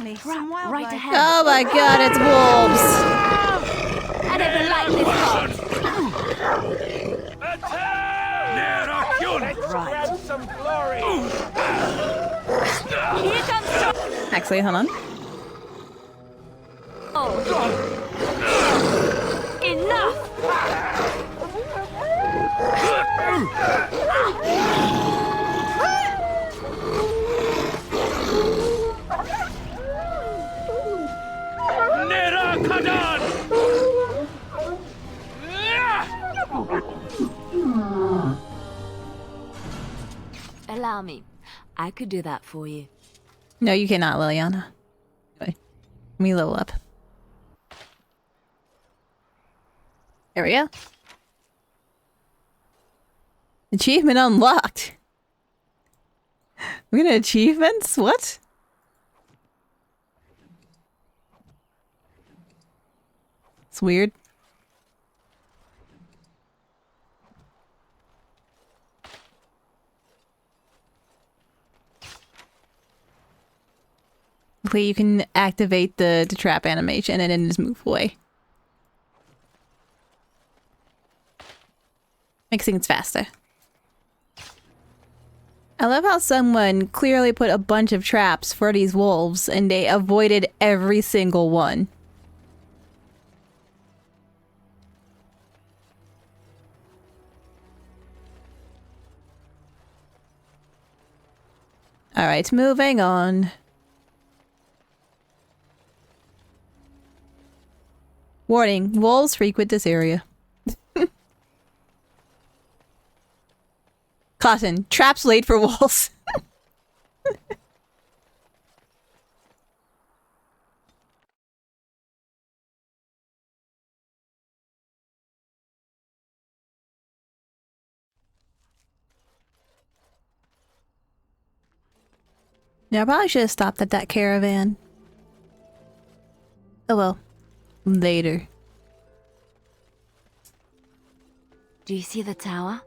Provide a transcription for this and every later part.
Finally, some wildlife. Right ahead. Oh my god, it's wolves! I never liked this part. Grab some glory. Here comes Actually, hold on. enough. Allow me. I could do that for you. No, you cannot, Liliana. Wait. Let me level up. There we go. Achievement unlocked. We're gonna achievements? What? It's weird. Hopefully you can activate the trap animation and then just move away. Makes things faster. I love how someone clearly put a bunch of traps for these wolves and they avoided every single one. Alright, moving on. Warning, wolves frequent this area. Caution, traps laid for wolves. Yeah, I probably should have stopped at that caravan. Oh well. Later. Do you see the tower?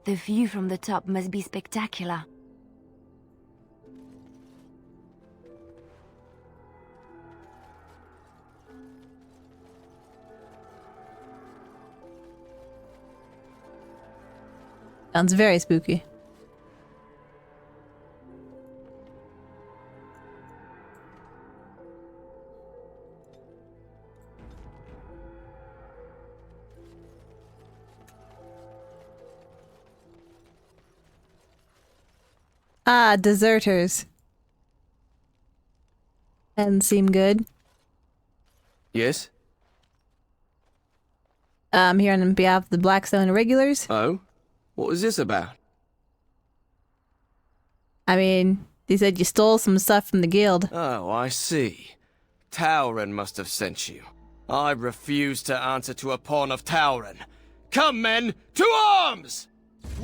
The view from the top must be spectacular. Sounds very spooky. Ah, deserters. Doesn't seem good. Yes? I'm here on behalf of the Blackstone Irregulars. Oh? What was this about? I mean, they said you stole some stuff from the guild. Oh, I see. Tauren must have sent you. I refuse to answer to a pawn of Tauren. Come, men, to arms!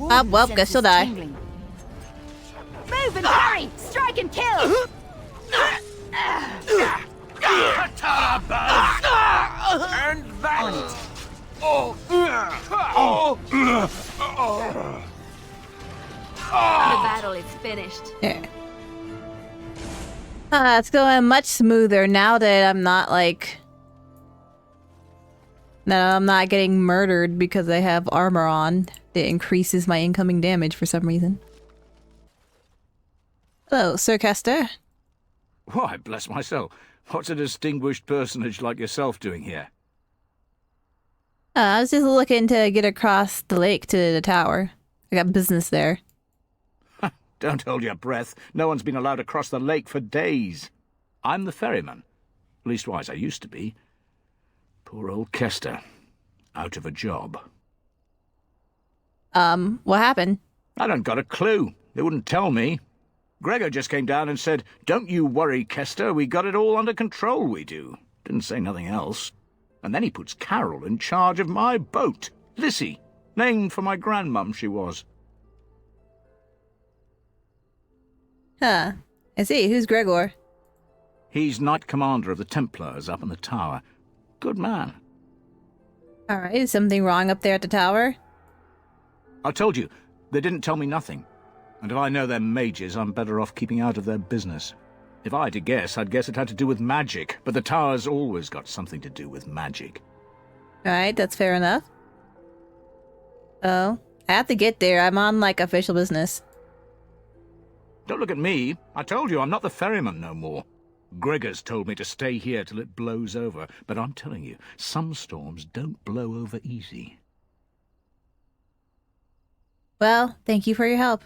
Ah, well, guess you'll die. Tingling. Move and hurry! Strike and kill! And that. The battle is finished. Yeah. It's going much smoother now that I'm not like... No, I'm not getting murdered because I have armor on. It increases my incoming damage for some reason. Hello, Sir Kester. Why, bless my soul. What's a distinguished personage like yourself doing here? I was just looking to get across the lake to the tower. I got business there. Don't hold your breath. No one's been allowed across the lake for days. I'm the ferryman. Leastwise, I used to be. Poor old Kester. Out of a job. What happened? I don't got a clue. They wouldn't tell me. Gregor just came down and said, "Don't you worry, Kester. We got it all under control, we do." Didn't say nothing else. And then he puts Carol in charge of my boat. Lissy. Named for my grandmum, she was. Huh. I see. Who's Gregor? He's Knight Commander of the Templars up in the tower. Good man. Alright, is something wrong up there at the tower? I told you, they didn't tell me nothing. And if I know they're mages, I'm better off keeping out of their business. If I had to guess, I'd guess it had to do with magic, but the tower's always got something to do with magic. Alright, that's fair enough. Oh, I have to get there. I'm on, like, official business. Don't look at me. I told you I'm not the ferryman no more. Gregor's told me to stay here till it blows over, but I'm telling you, some storms don't blow over easy. Well, thank you for your help.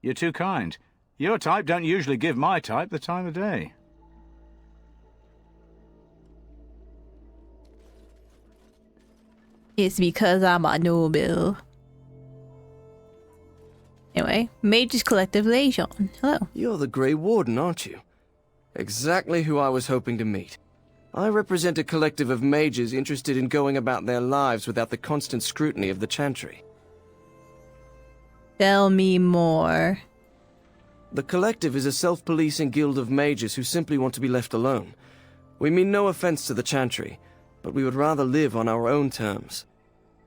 You're too kind. Your type don't usually give my type the time of day. It's because I'm a noble. Anyway, Mage's Collective Liaison. Hello. You're the Grey Warden, aren't you? Exactly who I was hoping to meet. I represent a collective of mages interested in going about their lives without the constant scrutiny of the Chantry. Tell me more. The collective is a self-policing guild of mages who simply want to be left alone. We mean no offense to the Chantry, but we would rather live on our own terms.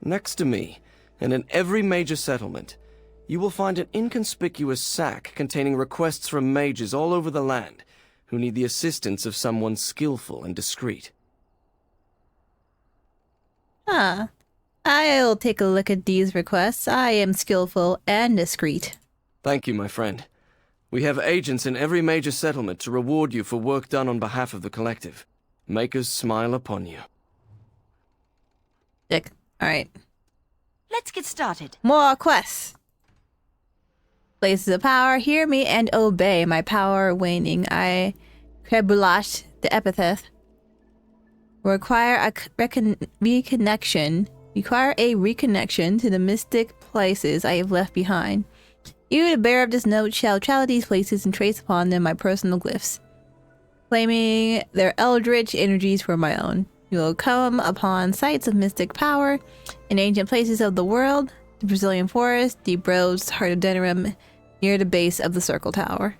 Next to me, and in every major settlement, you will find an inconspicuous sack containing requests from mages all over the land who need the assistance of someone skillful and discreet. Huh. I'll take a look at these requests. I am skillful and discreet. Thank you, my friend. We have agents in every major settlement to reward you for work done on behalf of the collective. Make us smile upon you. Dick. Alright. Let's get started. More quests. Places of power, hear me and obey. My power waning. I crebulat the epithet. Require a reconnection. Require a reconnection to the mystic places I have left behind. You, the bearer of this note, shall travel these places and trace upon them my personal glyphs, claiming their eldritch energies for my own. You will come upon sites of mystic power in ancient places of the world, the Brazilian forest, deep roads, heart of Denerim, near the base of the Circle Tower.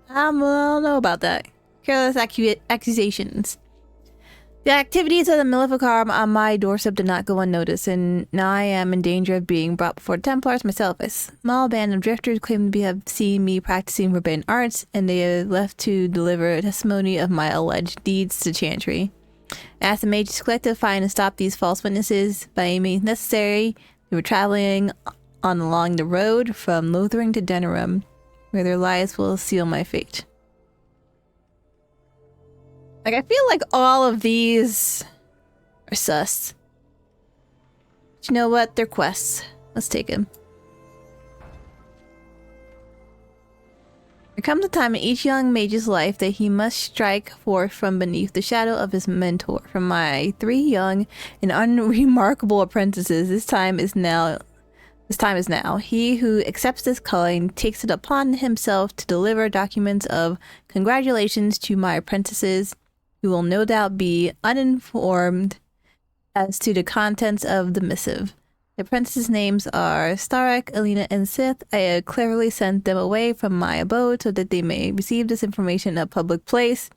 I don't know about that. Careless accusations. The activities of the Maleficarum on my doorstep did not go unnoticed, and now I am in danger of being brought before the Templars myself. A small band of drifters claim to have seen me practicing forbidden arts, and they have left to deliver a testimony of my alleged deeds to Chantry. As the Mages Collective find and stop these false witnesses by any means necessary, they were traveling on along the road from Lothering to Denerim, where their lives will seal my fate. Like, I feel like all of these are sus. But you know what? They're quests. Let's take them. There comes a time in each young mage's life that he must strike forth from beneath the shadow of his mentor. From my 3 young and unremarkable apprentices, this time is now. He who accepts this calling takes it upon himself to deliver documents of congratulations to my apprentices, who will no doubt be uninformed as to the contents of the missive. The apprentices' names are Starek, Alina, and Sith. I have cleverly sent them away from my abode so that they may receive this information in a public place,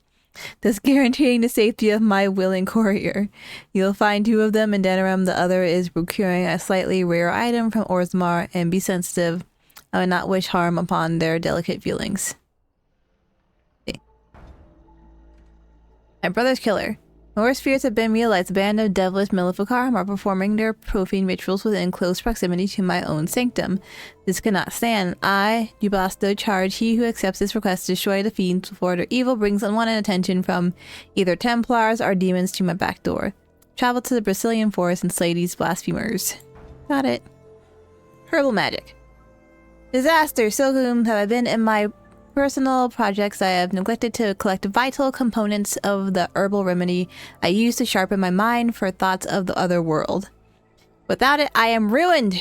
thus guaranteeing the safety of my willing courier. You'll find 2 of them in Denerim. The other is procuring a slightly rare item from Orzammar, and be sensitive. I would not wish harm upon their delicate feelings. My brother's killer. My worst fears have been realized. A band of devilish Maleficarum are performing their profane rituals within close proximity to my own sanctum. This cannot stand. I, Dubasto, charge he who accepts this request to destroy the fiends before their evil brings unwanted attention from either Templars or demons to my back door. Travel to the Brazilian forest and slay these blasphemers. Got it. Herbal magic. Disaster. So whom have I been in my personal projects? I have neglected to collect vital components of the herbal remedy I use to sharpen my mind for thoughts of the other world. Without it, I am ruined.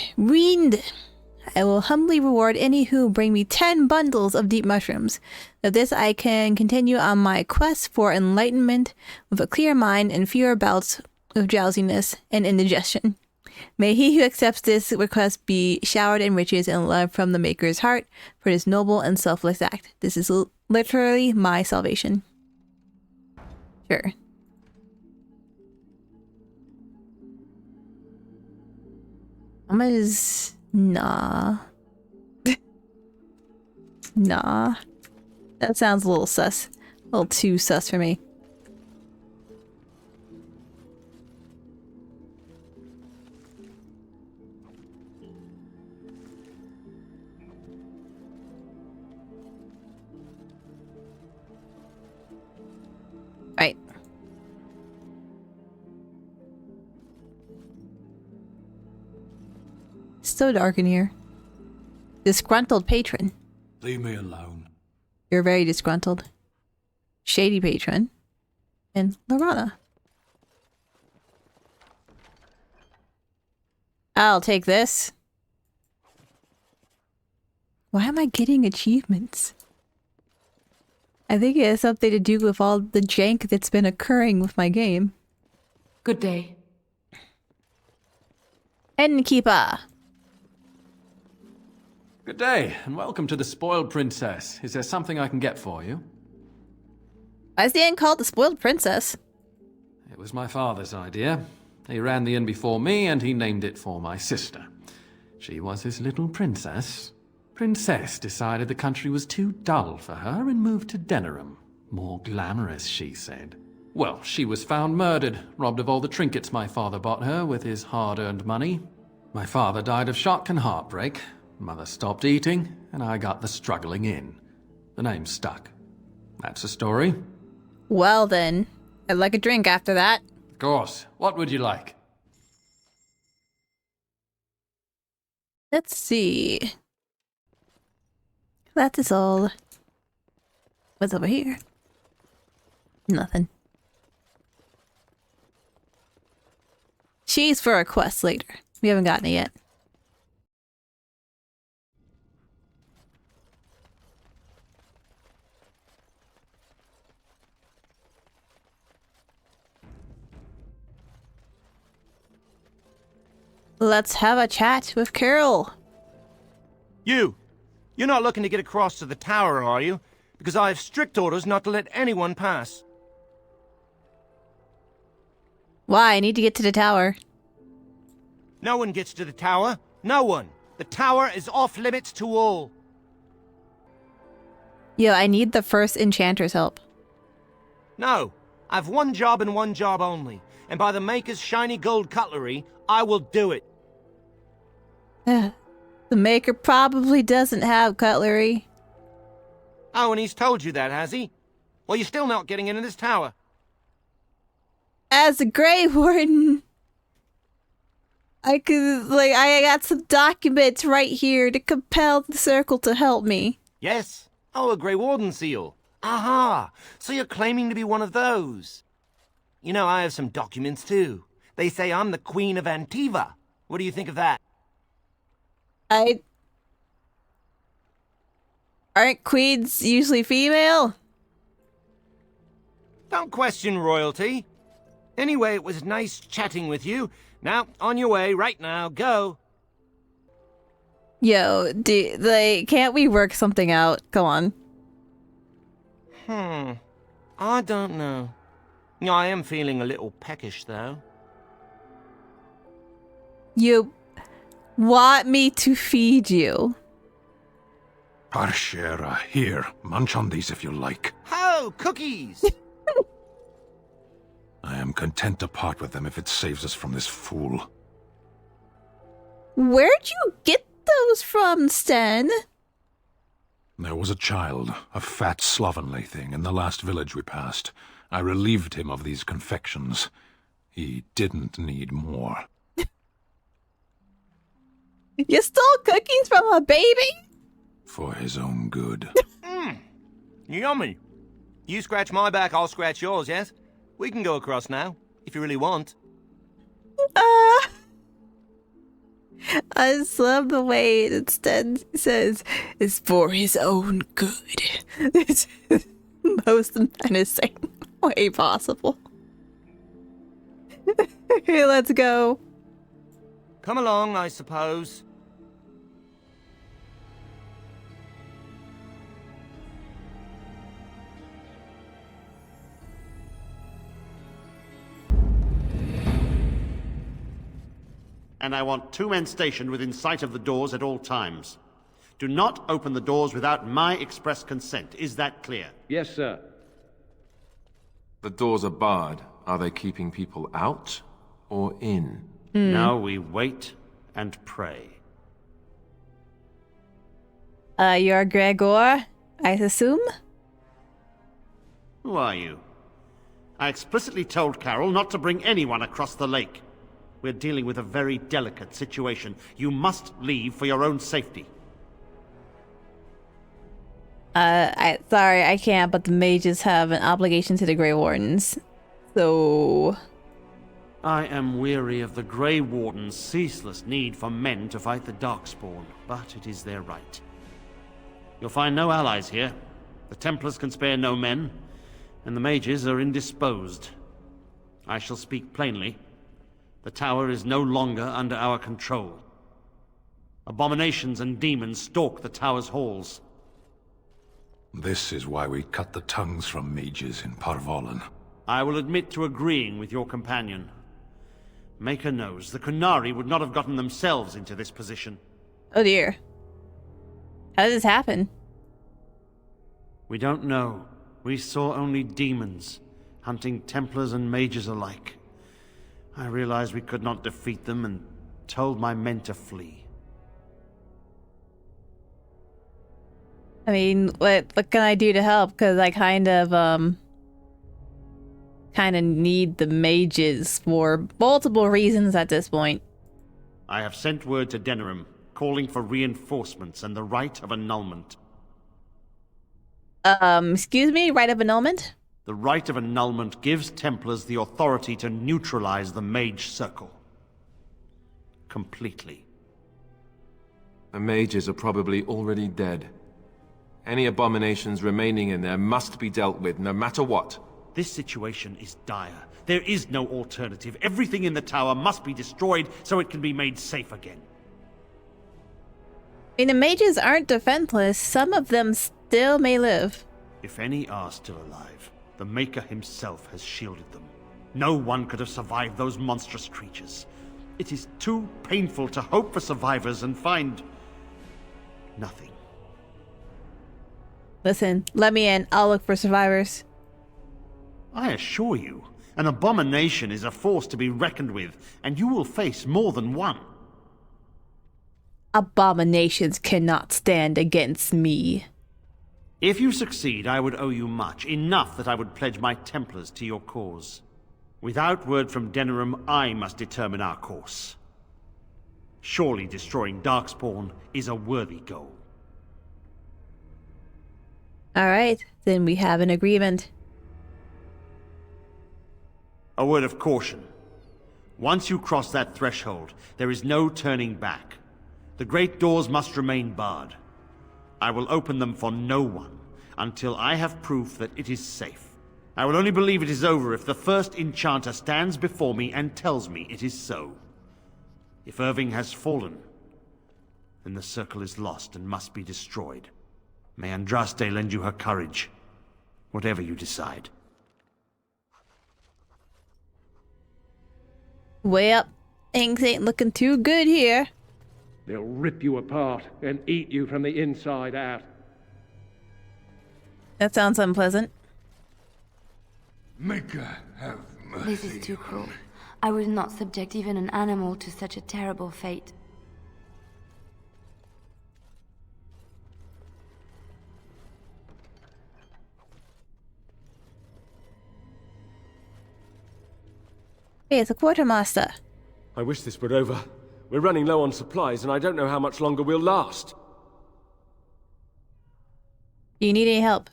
I will humbly reward any who bring me 10 bundles of deep mushrooms. With this, I can continue on my quest for enlightenment with a clear mind and fewer bouts of drowsiness and indigestion. May he who accepts this request be showered in riches and love from the Maker's heart for this noble and selfless act. This is literally my salvation. Sure. Nah. Nah. That sounds a little sus. A little too sus for me. Right. So dark in here. Disgruntled patron. Leave me alone. You're very disgruntled. Shady patron. And Lorana. I'll take this. Why am I getting achievements? I think it has something to do with all the jank that's been occurring with my game. Good day. Innkeeper. Good day, and welcome to the Spoiled Princess. Is there something I can get for you? Why is the inn called the Spoiled Princess? It was my father's idea. He ran the inn before me, and he named it for my sister. She was his little princess. Princess decided the country was too dull for her and moved to Denerim. More glamorous, she said. Well, she was found murdered, robbed of all the trinkets my father bought her with his hard-earned money. My father died of shock and heartbreak. Mother stopped eating, and I got the struggling inn. The name stuck. That's the story. Well then, I'd like a drink after that. Of course. What would you like? Let's see. That is all. What's over here? Nothing. She's for a quest later. We haven't gotten it yet. Let's have a chat with Carol. You're not looking to get across to the tower, are you? Because I have strict orders not to let anyone pass. Why? I need to get to the tower. No one gets to the tower. No one. The tower is off limits to all. Yo, I need the first enchanter's help. No. I've one job and one job only. And by the Maker's shiny gold cutlery, I will do it. The Maker probably doesn't have cutlery. Oh, and he's told you that, has he? Well, you're still not getting into this tower. As a Grey Warden, I got some documents right here to compel the Circle to help me. Yes. Oh, a Grey Warden seal. Aha! So you're claiming to be one of those. You know, I have some documents too. They say I'm the Queen of Antiva. What do you think of that? Aren't queens usually female? Don't question royalty. Anyway, it was nice chatting with you. Now, on your way, right now, go. Yo, can't we work something out? Come on. I don't know. I am feeling a little peckish, though. You want me to feed you? Arshera, here. Munch on these if you like. Ho! Cookies! I am content to part with them if it saves us from this fool. Where'd you get those from, Sten? There was a child, a fat, slovenly thing, in the last village we passed. I relieved him of these confections. He didn't need more. You stole cookies from a baby? For his own good. Yummy. You scratch my back, I'll scratch yours, yes? We can go across now, if you really want. I just love the way it instead says, it's for his own good. It's the most menacing way possible. Okay, let's go. Come along, I suppose. And I want 2 men stationed within sight of the doors at all times. Do not open the doors without my express consent. Is that clear? Yes, sir. The doors are barred. Are they keeping people out or in? Now we wait and pray. You're Gregor, I assume? Who are you? I explicitly told Carol not to bring anyone across the lake. We're dealing with a very delicate situation. You must leave for your own safety. Sorry, I can't, but the mages have an obligation to the Grey Wardens. So... I am weary of the Grey Warden's ceaseless need for men to fight the Darkspawn, but it is their right. You'll find no allies here. The Templars can spare no men, and the mages are indisposed. I shall speak plainly. The tower is no longer under our control. Abominations and demons stalk the tower's halls. This is why we cut the tongues from mages in Parvolan. I will admit to agreeing with your companion. Maker knows the Kunari would not have gotten themselves into this position. Oh dear. How did this happen? We don't know. We saw only demons, hunting Templars and mages alike. I realized we could not defeat them and told my men to flee. I mean, what can I do to help? Because I kind of need the mages for multiple reasons at this point. I have sent word to Denerim, calling for reinforcements and the right of annulment. Excuse me, right of annulment? The right of annulment gives Templars the authority to neutralize the Mage Circle. Completely. The mages are probably already dead. Any abominations remaining in there must be dealt with, no matter what. This situation is dire. There is no alternative. Everything in the tower must be destroyed so it can be made safe again. I mean, the mages aren't defenseless. Some of them still may live. If any are still alive, the Maker himself has shielded them. No one could have survived those monstrous creatures. It is too painful to hope for survivors and find... nothing. Listen, let me in. I'll look for survivors. I assure you, an abomination is a force to be reckoned with, and you will face more than one. Abominations cannot stand against me. If you succeed, I would owe you much, enough that I would pledge my Templars to your cause. Without word from Denerim, I must determine our course. Surely destroying Darkspawn is a worthy goal. Alright, then we have an agreement. A word of caution. Once you cross that threshold, there is no turning back. The great doors must remain barred. I will open them for no one until I have proof that it is safe. I will only believe it is over if the first enchanter stands before me and tells me it is so. If Irving has fallen, then the circle is lost and must be destroyed. May Andraste lend you her courage, whatever you decide. Well, things ain't looking too good here. They'll rip you apart and eat you from the inside out. That sounds unpleasant. Maker, have mercy. This is too cruel. I would not subject even an animal to such a terrible fate. Hey, it's a quartermaster. I wish this were over. We're running low on supplies, and I don't know how much longer we'll last. Do you need any help?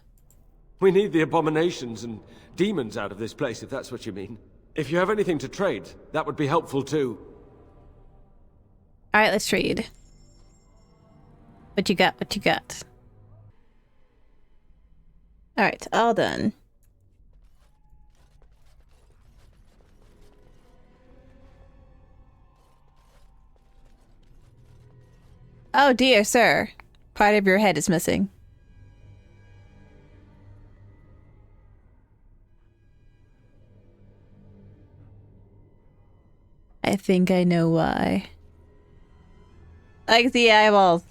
We need the abominations and demons out of this place, if that's what you mean. If you have anything to trade, that would be helpful too. Alright, let's trade. What you got, what you got? Alright, all done. Oh dear, sir. Part of your head is missing. I think I know why. Like the eyeballs.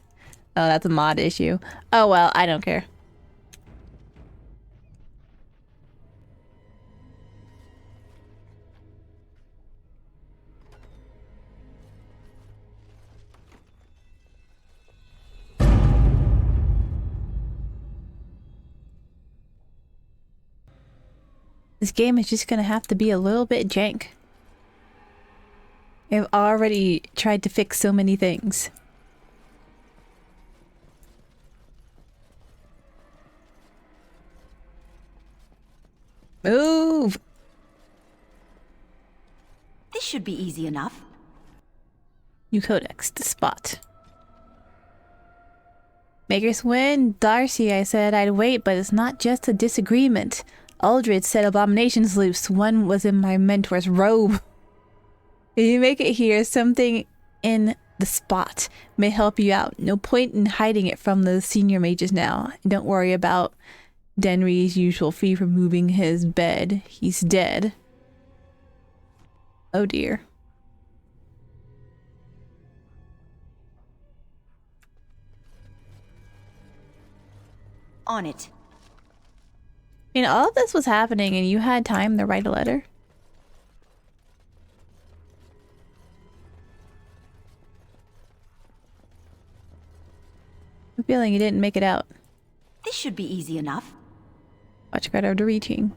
Oh, that's a mod issue. Oh well, I don't care. This game is just gonna have to be a little bit jank. I've already tried to fix so many things. Move! This should be easy enough. New codex to spot. Makers win. Darcy, I said I'd wait, but it's not just a disagreement. Aldred set abominations loose. One was in my mentor's robe. If you make it here, something in the spot may help you out. No point in hiding it from the senior mages now. And don't worry about Denry's usual fee for moving his bed. He's dead. Oh dear. On it. You know, all of this was happening and you had time to write a letter? I'm feeling you didn't make it out. This should be easy enough. Much better to reaching.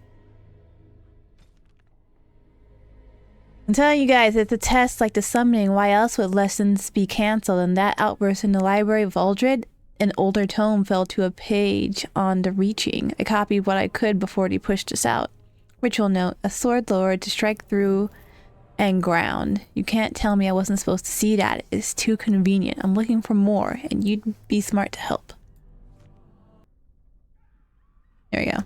I'm telling you guys, it's a test like the summoning. Why else would lessons be cancelled? And that outburst in the library of Aldred, an older tome fell to a page on the reaching. I copied what I could before he pushed us out. Ritual note, a sword lowered to strike through and ground. You can't tell me I wasn't supposed to see that. It's too convenient. I'm looking for more, and you'd be smart to help. There we go.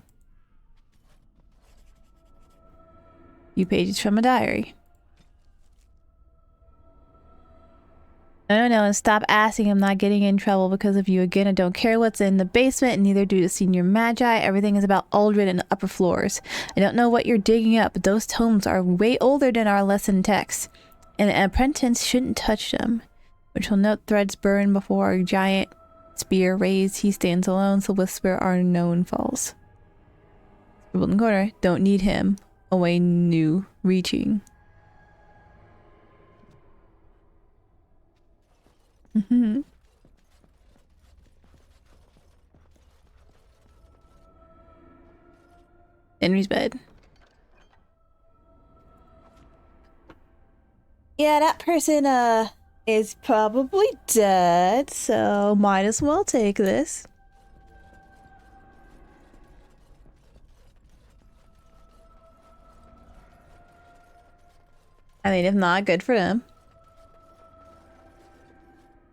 Few pages from a diary. No, and stop asking. I'm not getting in trouble because of you again. I don't care what's in the basement, and neither do the senior magi. Everything is about Aldred and the upper floors. I don't know what you're digging up, but those tomes are way older than our lesson texts, and an apprentice shouldn't touch them. Which will note threads burn before a giant spear raised. He stands alone, so whisper our known falls. Scribbled in the corner. Don't need him. Away new reaching. Mm-hmm. Henry's bed. Yeah, that person is probably dead, so might as well take this. I mean, if not, good for them.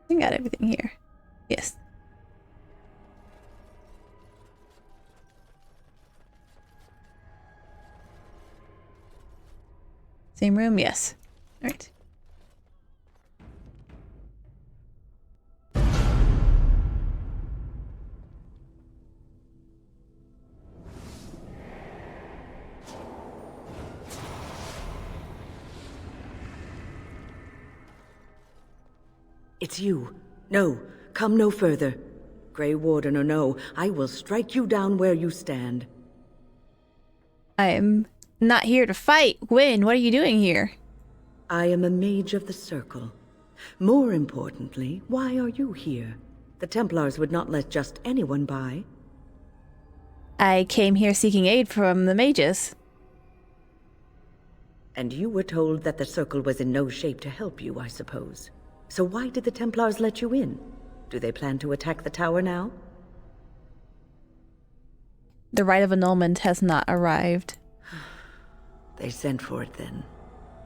I got everything here. Yes. Same room? Yes. All right. It's you. No, come no further. Grey Warden or no, I will strike you down where you stand. I'm not here to fight. Gwyn, what are you doing here? I am a mage of the Circle. More importantly, why are you here? The Templars would not let just anyone by. I came here seeking aid from the mages. And you were told that the Circle was in no shape to help you, I suppose. So why did the Templars let you in? Do they plan to attack the tower now? The rite of annulment has not arrived. They sent for it then.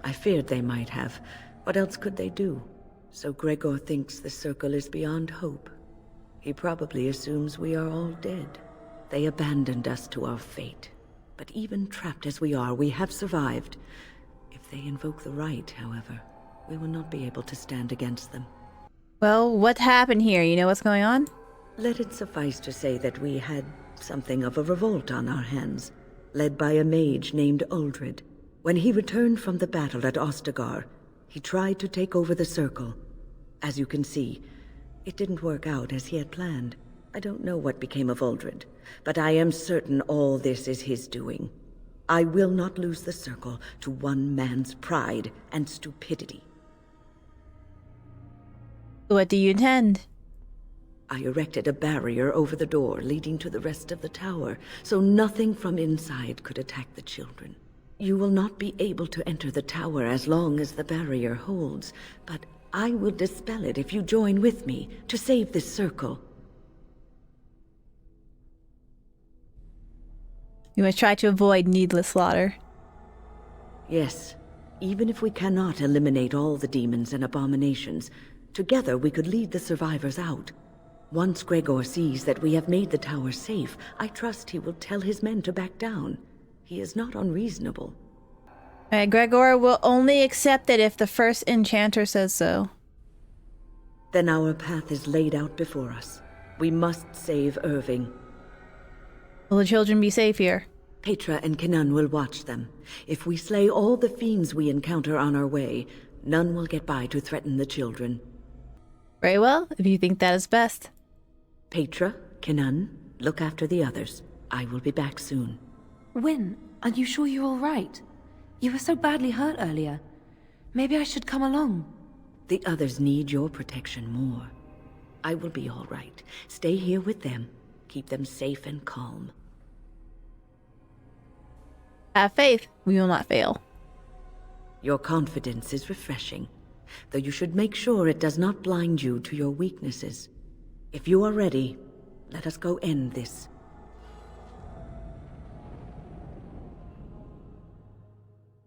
I feared they might have. What else could they do? So Gregor thinks the Circle is beyond hope. He probably assumes we are all dead. They abandoned us to our fate. But even trapped as we are, we have survived. If they invoke the rite, however, we will not be able to stand against them. Well, what happened here? You know what's going on? Let it suffice to say that we had something of a revolt on our hands, led by a mage named Aldred. When he returned from the battle at Ostagar, he tried to take over the Circle. As you can see, It didn't work out as he had planned. I don't know what became of Uldred, but I am certain all this is his doing. I will not lose the Circle to one man's pride and stupidity. What do you intend? I erected a barrier over the door leading to the rest of the tower, so nothing from inside could attack the children. You will not be able to enter the tower as long as the barrier holds, but I will dispel it if you join with me to save this Circle. You must try to avoid needless slaughter. Yes, even if we cannot eliminate all the demons and abominations, together we could lead the survivors out. Once Gregor sees that we have made the tower safe, I trust he will tell his men to back down. He is not unreasonable. Gregor will only accept it if the first enchanter says so. Then our path is laid out before us. We must save Irving. Will the children be safe here? Petra and Kenan will watch them. If we slay all the fiends we encounter on our way, none will get by to threaten the children. Very well, if you think that is best. Petra, Kenan, look after the others. I will be back soon. Wyn, are you sure you're all right? You were so badly hurt earlier. Maybe I should come along. The others need your protection more. I will be all right. Stay here with them. Keep them safe and calm. Have faith. We will not fail. Your confidence is refreshing, though you should make sure it does not blind you to your weaknesses. If you are ready, let us go end this.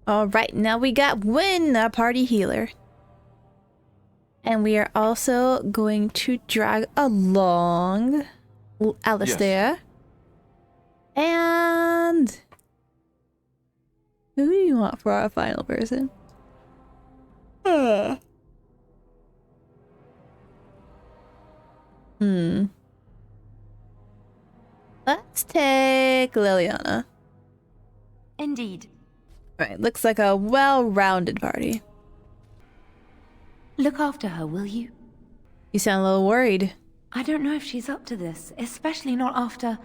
Alright, now we got Wyn, our party healer. And we are also going to drag along Alistair. Yes. And who do you want for our final person? Let's take Liliana. Indeed. Right, looks like a well-rounded party. Look after her, will you? You sound a little worried. I don't know if she's up to this, especially not after...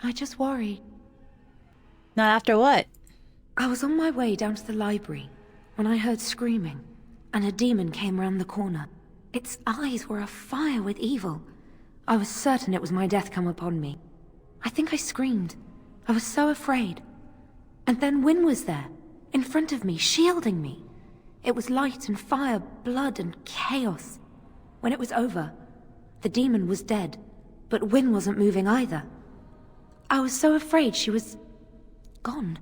I just worry. Not after what? I was on my way down to the library when I heard screaming, and a demon came around the corner. Its eyes were afire with evil. I was certain it was my death come upon me. I think I screamed. I was so afraid. And then Wyn was there, in front of me, shielding me. It was light and fire, blood and chaos. When it was over, the demon was dead, but Wyn wasn't moving either. I was so afraid she was... gone.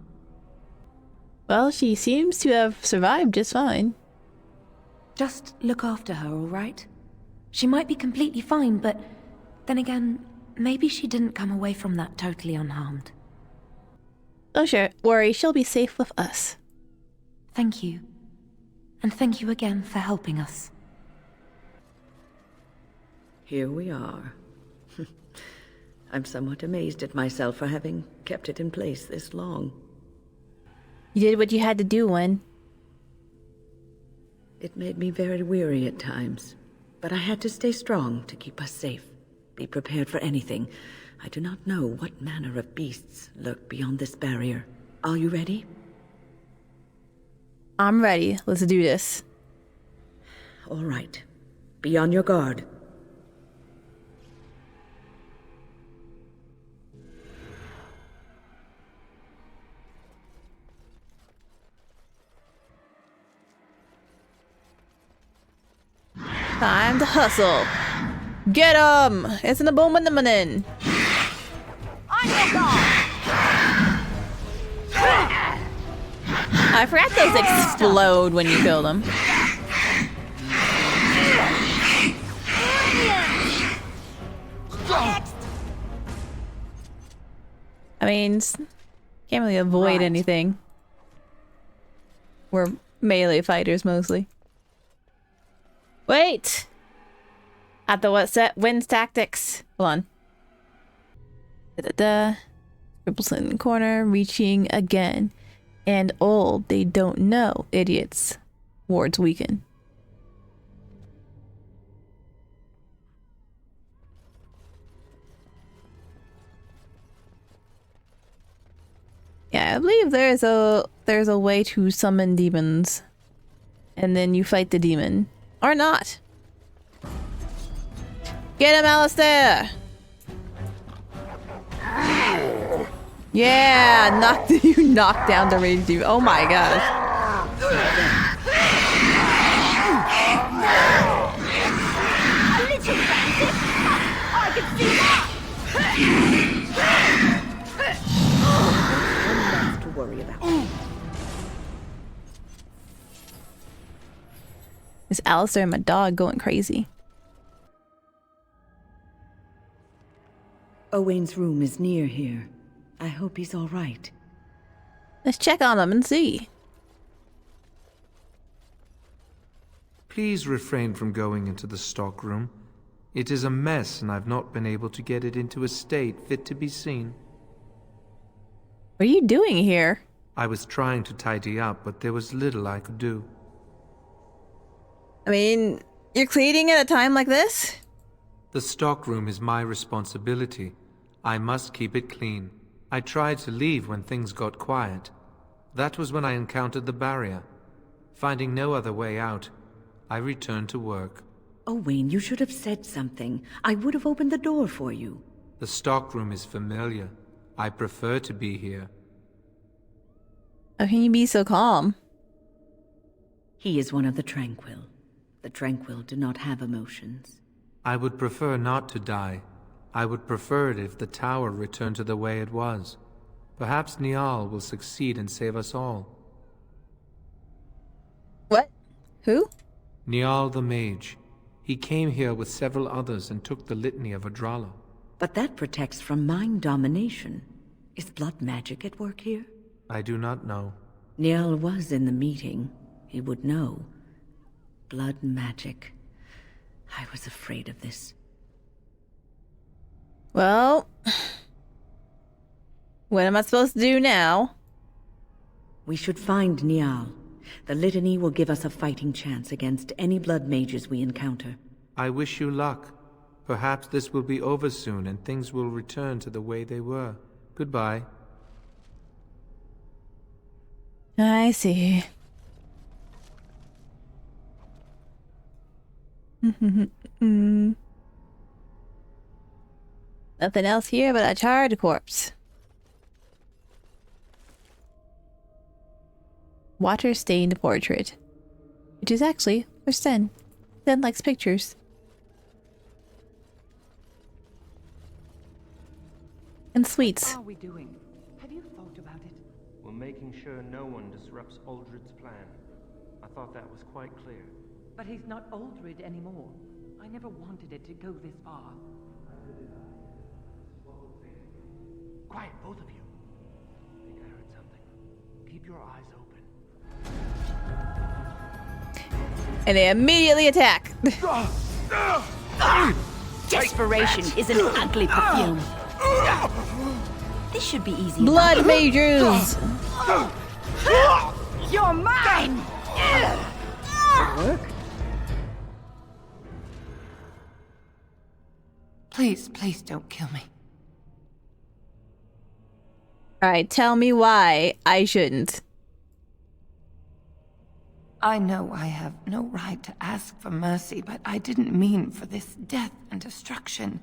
Well, she seems to have survived just fine. Just look after her, all right? She might be completely fine, but then again, maybe she didn't come away from that totally unharmed. Oh sure, worry, she'll be safe with us. Thank you. And thank you again for helping us. Here we are. I'm somewhat amazed at myself for having kept it in place this long. You did what you had to do, Wyn. It made me very weary at times, but I had to stay strong to keep us safe. Be prepared for anything. I do not know what manner of beasts lurk beyond this barrier. Are you ready? I'm ready. Let's do this. All right. Be on your guard. Time to hustle. Get 'em! It's an abomination. I forgot those explode when you kill them. I mean, can't really avoid anything. We're melee fighters mostly. Wait! At the what set? Wyn's tactics. Hold on. Da-da-da. Scribbles in the corner, reaching again. And old, they don't know, idiots. Wards weaken. Yeah, I believe there's a way to summon demons. And then you fight the demon. Or not. Get him, Alistair! Yeah! You knocked down the rage demon. Oh my gosh. I can see that! Enough to worry about. It's Alistair and my dog going crazy. Owain's room is near here. I hope he's all right. Let's check on him and see. Please refrain from going into the stockroom. It is a mess, and I've not been able to get it into a state fit to be seen. What are you doing here? I was trying to tidy up, but there was little I could do. I mean, you're cleaning at a time like this? The stockroom is my responsibility. I must keep it clean. I tried to leave when things got quiet. That was when I encountered the barrier. Finding no other way out, I returned to work. Owain, you should have said something. I would have opened the door for you. The stockroom is familiar. I prefer to be here. How can you be so calm? He is one of the Tranquil. The Tranquil do not have emotions. I would prefer not to die. I would prefer it if the tower returned to the way it was. Perhaps Niall will succeed and save us all. What? Who? Niall the Mage. He came here with several others and took the litany of Adralo. But that protects from mind domination. Is blood magic at work here? I do not know. Niall was in the meeting. He would know. Blood magic. I was afraid of this. Well, what am I supposed to do now? We should find Niall. The litany will give us a fighting chance against any blood mages we encounter. I wish you luck. Perhaps this will be over soon and things will return to the way they were. Goodbye. I see. Nothing else here but a charred corpse. Water-stained portrait. Which is actually for Sten. Sten likes pictures. And sweets. What are we doing? Have you thought about it? We're making sure no one disrupts Aldred's plan. I thought that was quite clear. But he's not Aldred anymore. I never wanted it to go this far. Quiet, both of you. I think I heard something. Keep your eyes open. And they immediately attack. Desperation is an ugly perfume. This should be easy. Blood mages! You're mine! Work? Please, please don't kill me. Alright, tell me why I shouldn't. I know I have no right to ask for mercy, but I didn't mean for this death and destruction.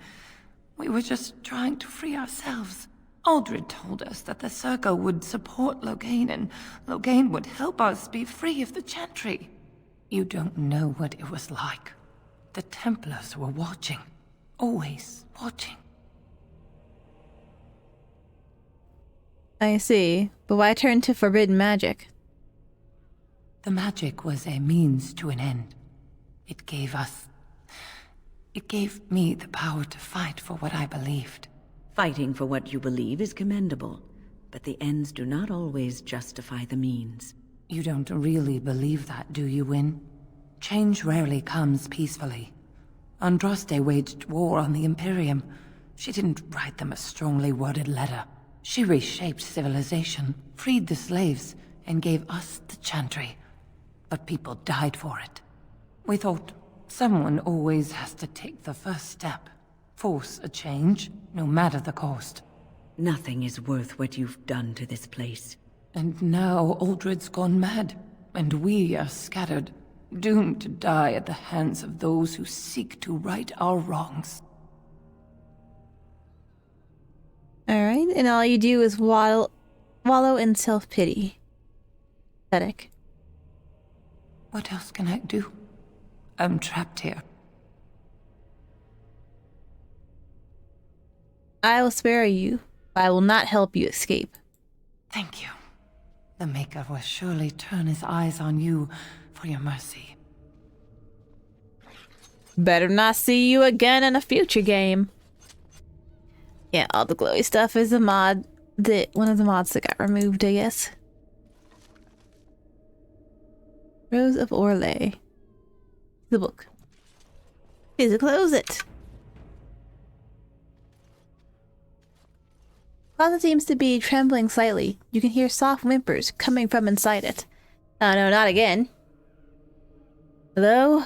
We were just trying to free ourselves. Aldred told us that the Circle would support Loghain, and Loghain would help us be free of the Chantry. You don't know what it was like. The Templars were watching. Always watching. I see, but why turn to forbidden magic? The magic was a means to an end. It gave me the power to fight for what I believed. Fighting for what you believe is commendable, but the ends do not always justify the means. You don't really believe that, do you, Wynne? Change rarely comes peacefully. Andraste waged war on the Imperium. She didn't write them a strongly worded letter. She reshaped civilization, freed the slaves, and gave us the Chantry. But people died for it. We thought someone always has to take the first step, force a change, no matter the cost. Nothing is worth what you've done to this place. And now Uldred's gone mad, and we are scattered, doomed to die at the hands of those who seek to right our wrongs. Alright, and all you do is wallow in self-pity. Pathetic. What else can I do? I'm trapped here. I will spare you, but I will not help you escape. Thank you. The Maker will surely turn his eyes on you for your mercy. Better not see you again in a future game. Yeah, all the glowy stuff is a mod one of the mods that got removed, I guess. Rose of Orlais. The book. Please close it. Closet seems to be trembling slightly. You can hear soft whimpers coming from inside it. Oh no, not again. Hello?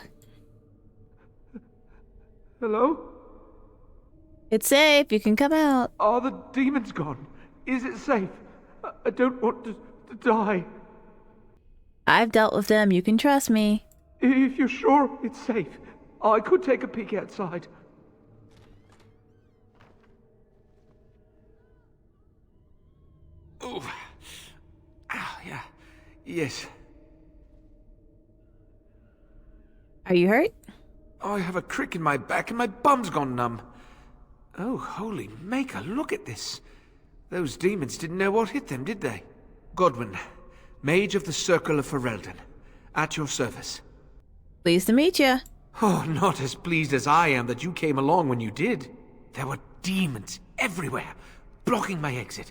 Hello? It's safe, you can come out. Are the demons gone? Is it safe? I don't want to die. I've dealt with them, you can trust me. If you're sure it's safe, I could take a peek outside. Oh. Ow, yeah. Yes. Are you hurt? Oh, I have a crick in my back and my bum's gone numb. Oh, holy Maker, look at this. Those demons didn't know what hit them, did they? Godwin, Mage of the Circle of Ferelden, at your service. Pleased to meet you. Oh, not as pleased as I am that you came along when you did. There were demons everywhere, blocking my exit.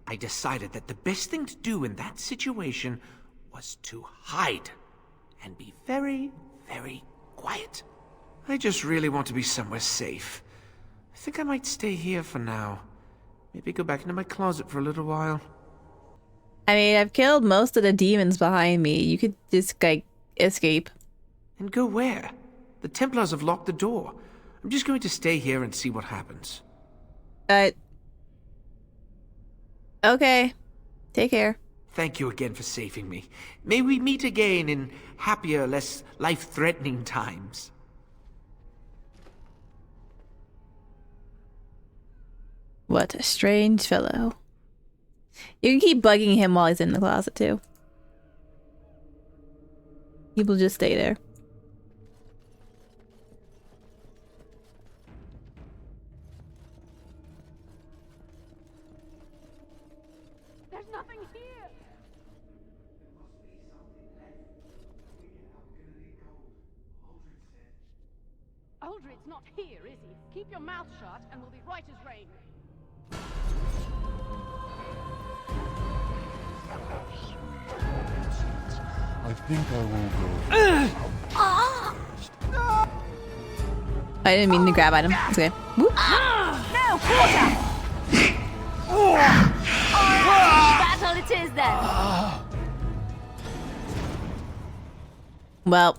I decided that the best thing to do in that situation was to hide and be very, very quiet. I just really want to be somewhere safe. I think I might stay here for now. Maybe go back into my closet for a little while. I mean, I've killed most of the demons behind me. You could just, like, escape. And go where? The Templars have locked the door. I'm just going to stay here and see what happens. Okay. Take care. Thank you again for saving me. May we meet again in happier, less life-threatening times. What a strange fellow. You can keep bugging him while he's in the closet, too. He will just stay there. There's nothing here. Uldred's not here, is he? Keep your mouth shut and we'll be right as rain. I think I will go. I didn't mean to grab at him. It's okay. Whoop. No, quarter! That's all it is then. Well.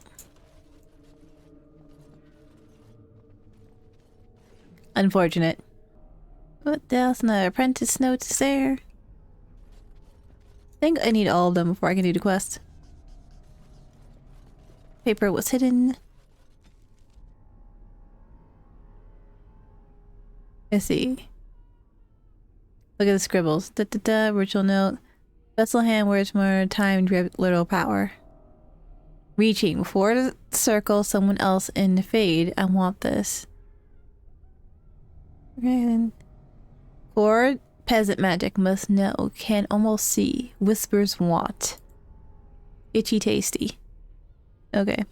Unfortunate. What else? Another apprentice notes there. I think I need all of them before I can do the quest. Paper was hidden. Let's see. Look at the scribbles. Ritual note. Bethlehem words more time, little power. Reaching before the circle, someone else in the fade. I want this. Okay, then. Core peasant magic must know. Can almost see. Whispers want. Itchy tasty. Okay.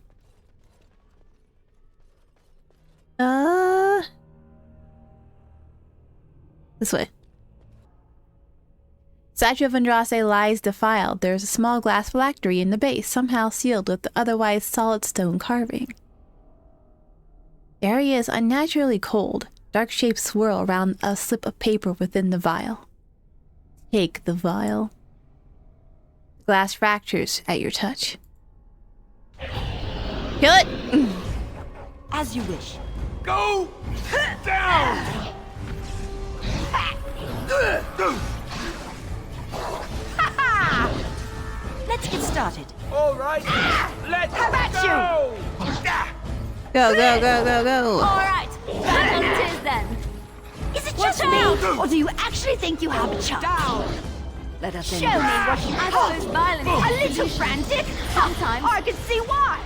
This way. Statue of Andraste lies defiled. There is a small glass phylactery in the base, somehow sealed with the otherwise solid stone carving. The area is unnaturally cold. Dark shapes swirl around a slip of paper within the vial. Take the vial. Glass fractures at your touch. Kill it! As you wish. Go down! right? Let's How about go! Go, go, go, go, go. All right, battle it is then. Is it just me, or do you actually think you have a chance? Down! Let us Show me what you have. I suppose violence. A little frantic? Sometimes. I can see why.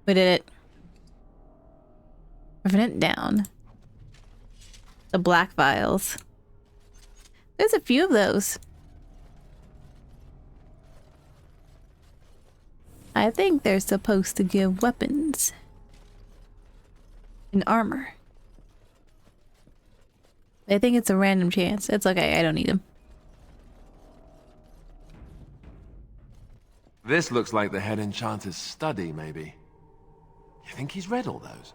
We did it. Revenant down. The black vials. There's a few of those. I think they're supposed to give weapons and armor. I think it's a random chance. It's okay, I don't need them. This looks like the head enchanter's study, maybe. You think he's read all those?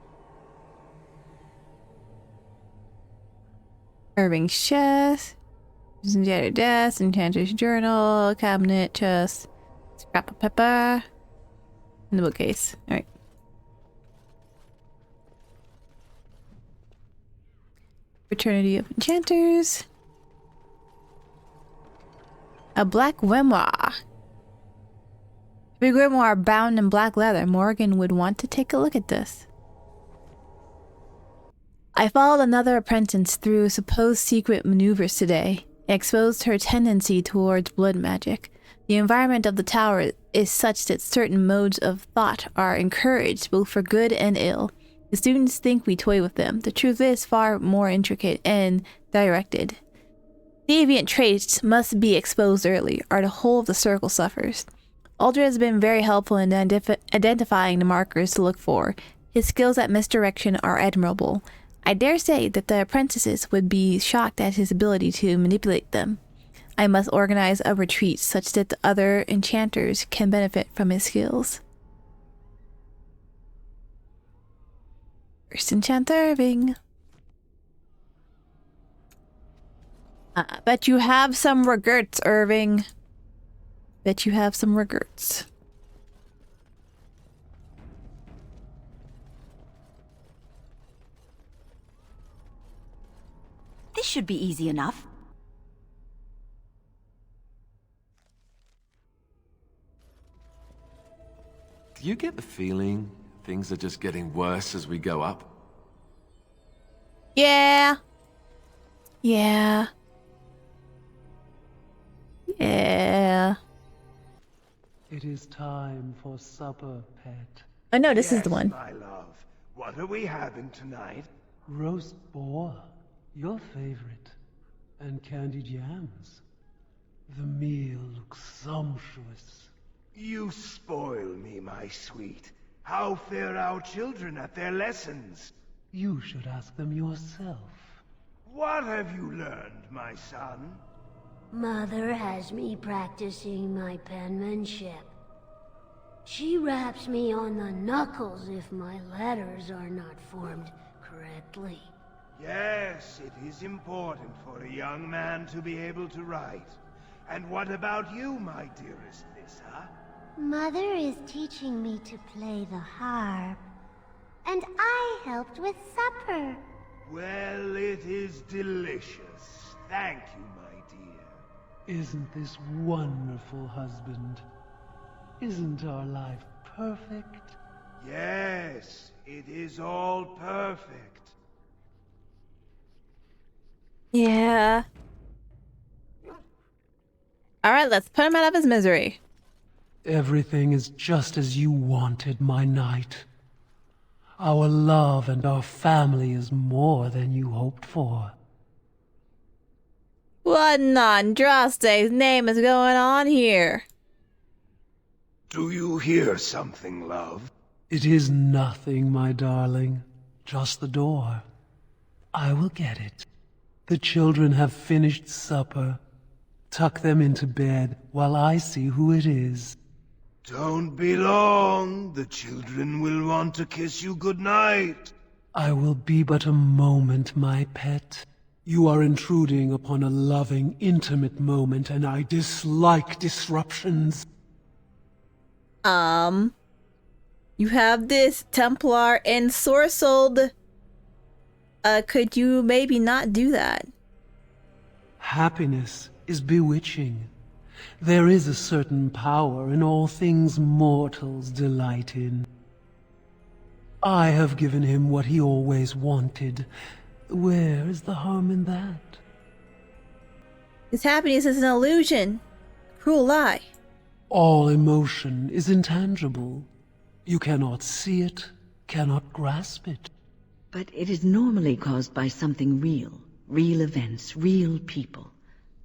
Irving's chest, Enchanter's desk, Enchanter's journal, cabinet, chest, scrap of pepper, and the bookcase. Alright. Fraternity of Enchanters. A black grimoire. Big grimoire bound in black leather. Morgan would want to take a look at this. I followed another apprentice through supposed secret maneuvers today. It exposed her tendency towards blood magic. The environment of the tower is such that certain modes of thought are encouraged, both for good and ill. The students think we toy with them. The truth is far more intricate and directed. Deviant traits must be exposed early, or the whole of the circle suffers. Aldred has been very helpful in identifying the markers to look for. His skills at misdirection are admirable. I dare say that the apprentices would be shocked at his ability to manipulate them. I must organize a retreat such that the other enchanters can benefit from his skills. First enchanter Irving. I bet you have some regrets, Irving. Bet you have some regrets. This should be easy enough. Do you get the feeling things are just getting worse as we go up? Yeah. Yeah. Yeah. It is time for supper, pet. Oh no, this is the one. My love, what are we having tonight? Roast boar, your favorite, and candied yams. The meal looks sumptuous. You spoil me, my sweet. How fare our children at their lessons? You should ask them yourself. What have you learned, my son? Mother has me practicing my penmanship. She raps me on the knuckles if my letters are not formed correctly. Yes, it is important for a young man to be able to write. And what about you, my dearest Nissa? Mother is teaching me to play the harp. And I helped with supper. Well, it is delicious. Thank you, my dear. Isn't this wonderful, husband? Isn't our life perfect? Yes, it is all perfect. Yeah. Alright, let's put him out of his misery. Everything is just as you wanted, my knight. Our love and our family is more than you hoped for. What in Andraste's name is going on here? Do you hear something, love? It is nothing, my darling. Just the door. I will get it. The children have finished supper. Tuck them into bed while I see who it is. Don't be long. The children will want to kiss you goodnight. I will be but a moment, my pet. You are intruding upon a loving, intimate moment, and I dislike disruptions. You have this Templar ensorcelled. Could you maybe not do that? Happiness is bewitching, There is a certain power in all things mortals delight in. I have given him what he always wanted. Where is the harm in that? His happiness is an illusion. Cruel lie. All emotion is intangible. You cannot see it, cannot grasp it. But it is normally caused by something real. Real events, real people.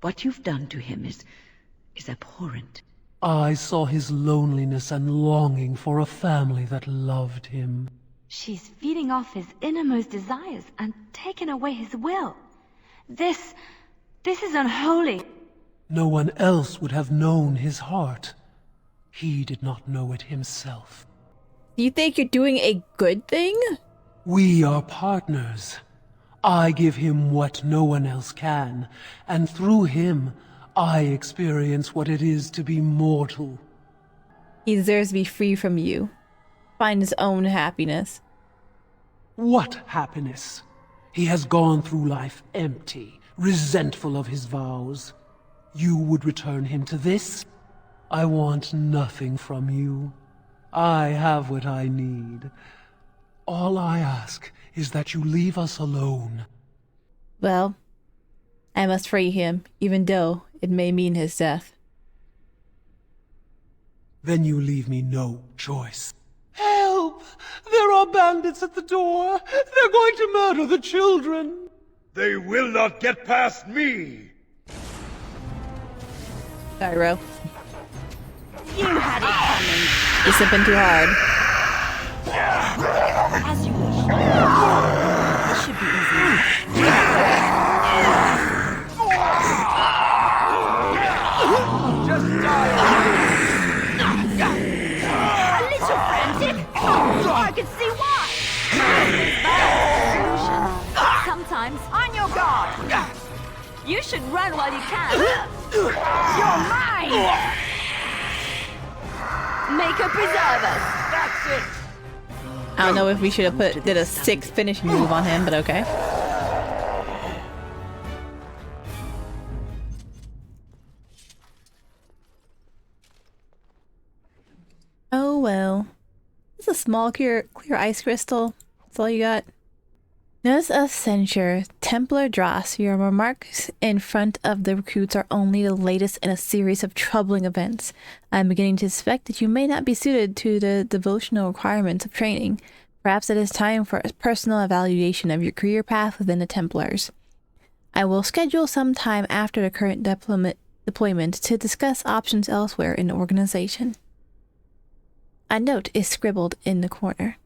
What you've done to him is abhorrent. I saw his loneliness and longing for a family that loved him. She's feeding off his innermost desires and taking away his will. This is unholy. No one else would have known his heart. He did not know it himself. You think you're doing a good thing? We are partners. I give him what no one else can, and through him, I experience what it is to be mortal. He deserves to be free from you. Find his own happiness. What happiness? He has gone through life empty, resentful of his vows. You would return him to this? I want nothing from you. I have what I need. All I ask is that you leave us alone. Well, I must free him, even though it may mean his death. Then you leave me no choice. Help! There are bandits at the door! They're going to murder the children! They will not get past me! Gyro. You had it coming. You're sipping too hard. As you wish. This should be easy. Just die! A little frantic? I can see why. Sometimes On your guard. you should run while you can. You're mine. Make her preserve us. That's it! I don't know if we should have did a 6 finishing move on him, but okay. Oh well. It's a small clear ice crystal. That's all you got. Notice of censure. Templar Dross, your remarks in front of the recruits are only the latest in a series of troubling events. I'm beginning to suspect that you may not be suited to the devotional requirements of training. Perhaps it is time for a personal evaluation of your career path within the Templars. I will schedule some time after the current deployment to discuss options elsewhere in the organization. A note is scribbled in the corner.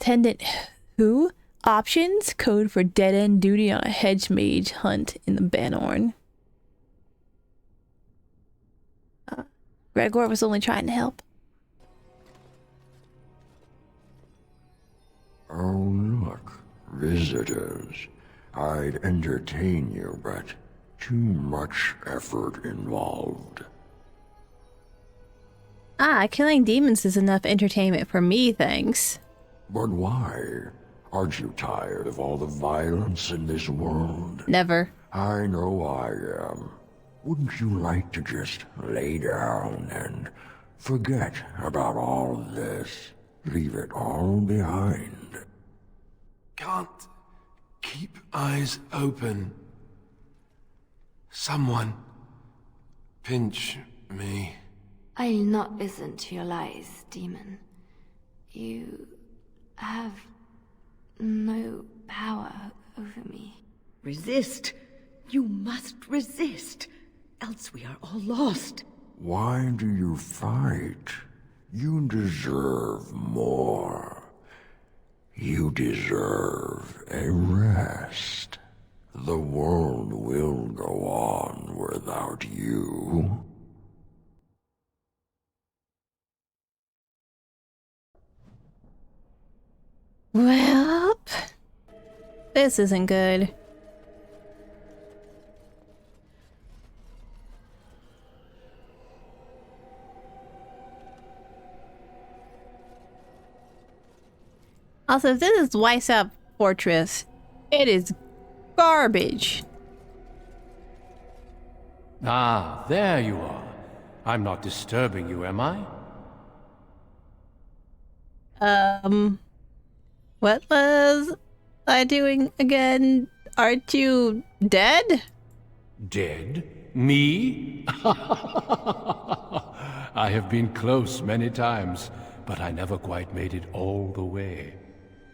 Attendant who? Options? Code for dead-end duty on a hedge mage hunt in the Banorn. Gregor was only trying to help. Oh, look. Visitors. I'd entertain you, but too much effort involved. Killing demons is enough entertainment for me, thanks. But why? Aren't you tired of all the violence in this world? Never. I know I am. Wouldn't you like to just lay down and forget about all this? Leave it all behind. Can't keep eyes open. Someone pinch me. I'll not listen to your lies, demon. You have no power over me. Resist. You must resist. Else we are all lost. Why do you fight? You deserve more. You deserve a rest. The world will go on without you. Well, this isn't good. Also, if this is Weissap Fortress, it is garbage. Ah, there you are. I'm not disturbing you, am I? What was I doing again? Aren't you dead? Dead? Me? I have been close many times, but I never quite made it all the way.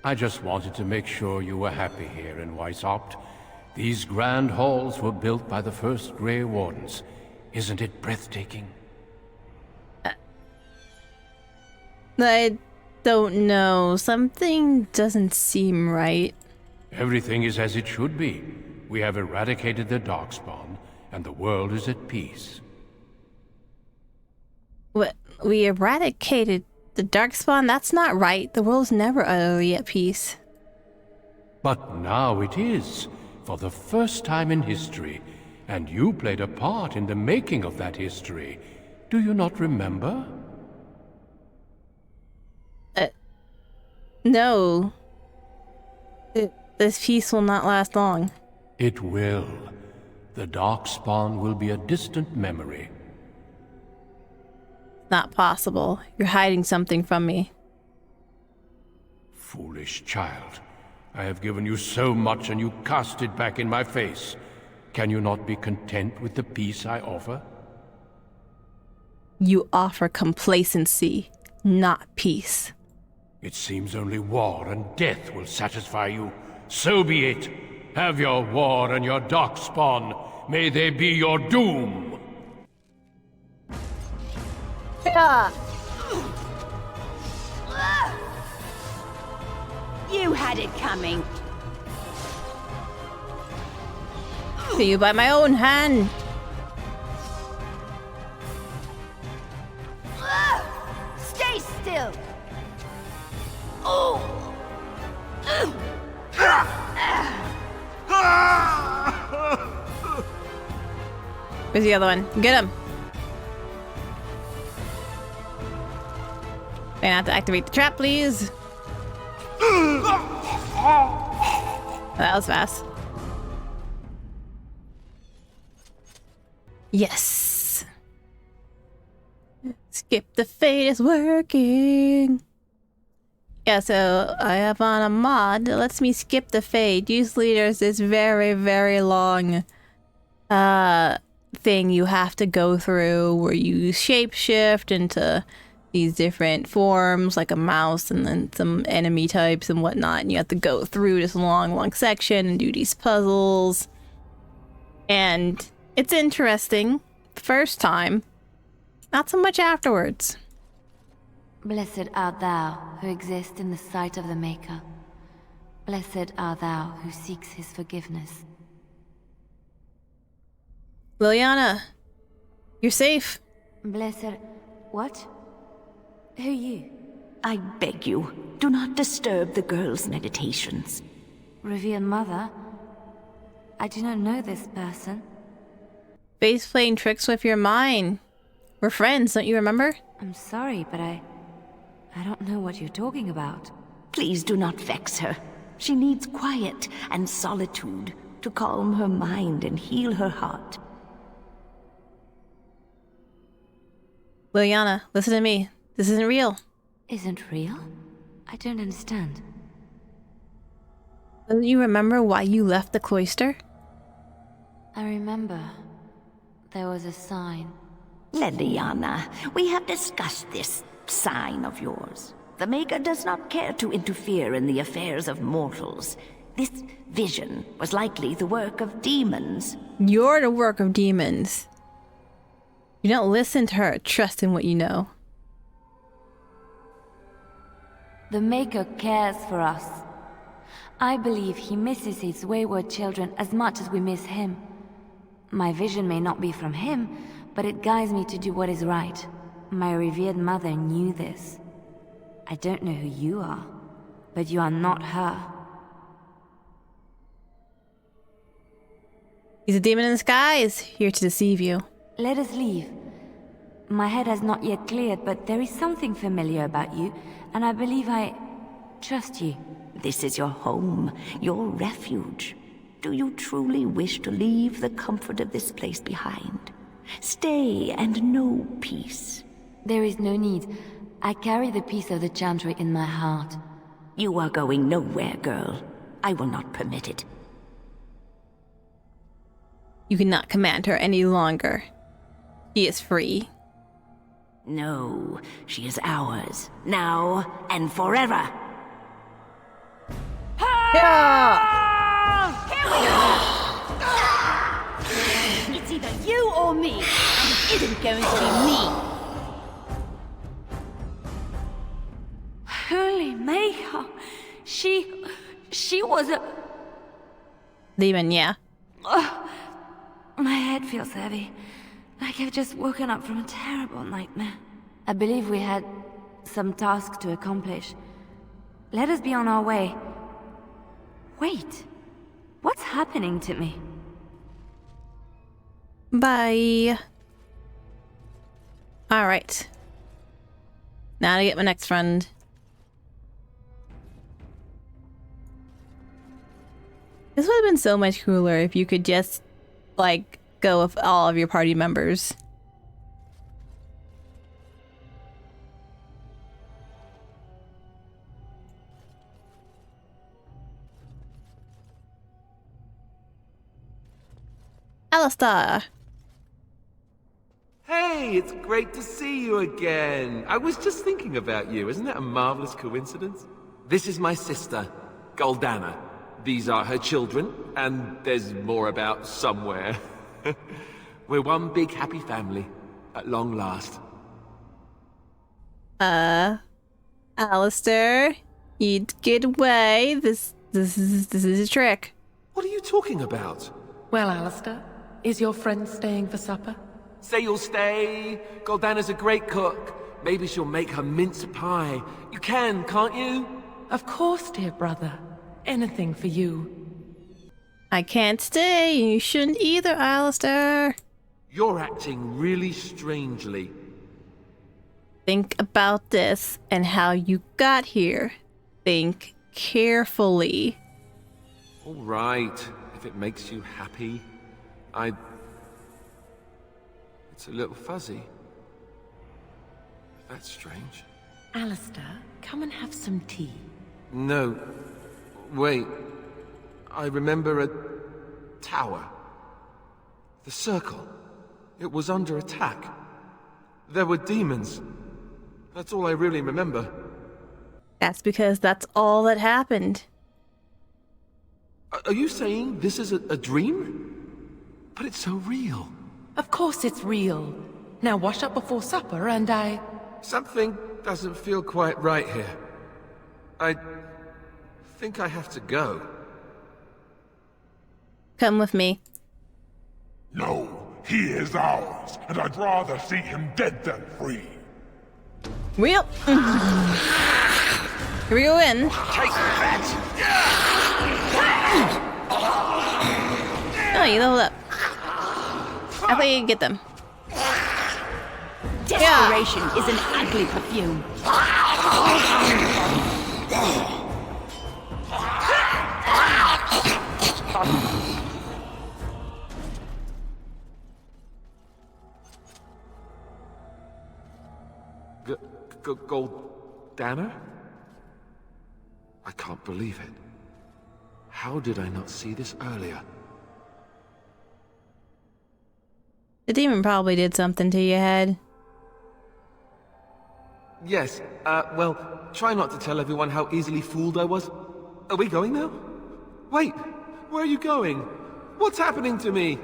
I just wanted to make sure you were happy here in Weishaupt. These grand halls were built by the first Grey Wardens. Isn't it breathtaking? I don't know. Something doesn't seem right. Everything is as it should be. We have eradicated the Darkspawn, and the world is at peace. What? We eradicated the Darkspawn? That's not right. The world's never utterly at peace. But now it is, for the first time in history, and you played a part in the making of that history. Do you not remember? No. This peace will not last long. It will. The Darkspawn will be a distant memory. Not possible. You're hiding something from me. Foolish child. I have given you so much and you cast it back in my face. Can you not be content with the peace I offer? You offer complacency, not peace. It seems only war and death will satisfy you. So be it. Have your war and your Darkspawn. May they be your doom. Yeah. You had it coming. See you by my own hand. Stay still. Oh. Where's the other one? Get him. Gonna have to activate the trap, please. That was fast. Yes. Skip the fate is working. Yeah, so I have on a mod that lets me skip the fate. Usually there's this very, very long thing you have to go through where you shapeshift into these different forms, like a mouse and then some enemy types and whatnot, and you have to go through this long section and do these puzzles. And it's interesting first time, not so much afterwards. Blessed art thou who exists in the sight of the Maker. Blessed art thou who seeks his forgiveness. Liliana, you're safe. Blessed... what? Who you? I beg you, do not disturb the girl's meditations. Revered Mother? I do not know this person. Face playing tricks with your mind. We're friends, don't you remember? I'm sorry, but I don't know what you're talking about. Please do not vex her. She needs quiet and solitude to calm her mind and heal her heart. Liliana, listen to me. This isn't real. Isn't real? I don't understand. Don't you remember why you left the cloister? I remember. There was a sign. Leliana, we have discussed this sign of yours. The Maker does not care to interfere in the affairs of mortals. This vision was likely the work of demons. You're the work of demons. You don't listen to her, trust in what you know. The Maker cares for us. I believe he misses his wayward children as much as we miss him. My vision may not be from him, but it guides me to do what is right. My revered mother knew this. I don't know who you are, but you are not her. He's a demon in disguise, here to deceive you. Let us leave. My head has not yet cleared, but there is something familiar about you, and I believe I trust you. This is your home, your refuge. Do you truly wish to leave the comfort of this place behind? Stay and know peace. There is no need. I carry the peace of the Chantry in my heart. You are going nowhere, girl. I will not permit it. You cannot command her any longer. She is free. No, she is ours, now and forever. Yeah! Here we go! It's either you or me, and it isn't going to be me. Holy Mayhem! She was a... Demon, yeah. My head feels heavy. Like I've just woken up from a terrible nightmare. I believe we had some task to accomplish. Let us be on our way. Wait. What's happening to me? Bye. Alright. Now to get my next friend. This would have been so much cooler if you could just, like, go with all of your party members. Alistair! Hey, it's great to see you again. I was just thinking about you. Isn't that a marvelous coincidence? This is my sister, Goldana. These are her children, and there's more about somewhere. We're one big happy family, at long last. Alistair, you'd get away. This is a trick. What are you talking about? Well, Alistair, is your friend staying for supper? Say you'll stay. Goldana's a great cook. Maybe she'll make her mince pie. You can, can't you? Of course, dear brother. Anything for you. I can't stay. You shouldn't either, Alistair. You're acting really strangely. Think about this and how you got here. Think carefully. All right, if it makes you happy. It's a little fuzzy. That's strange. Alistair, come and have some tea. No. Wait. I remember a tower. The Circle. It was under attack. There were demons. That's all I really remember. That's because that's all that happened. Are you saying this is a dream? But it's so real. Of course it's real. Now wash up before supper and Something doesn't feel quite right here. I think I have to go. Come with me. No, he is ours, and I'd rather see him dead than free. Well, here we go in. Take that! Oh, you leveled up. I thought you could get them. Desperation is an ugly perfume. Goldana? I can't believe it. How did I not see this earlier? The demon probably did something to your head. Yes, well, try not to tell everyone how easily fooled I was. Are we going now? Wait, where are you going? What's happening to me?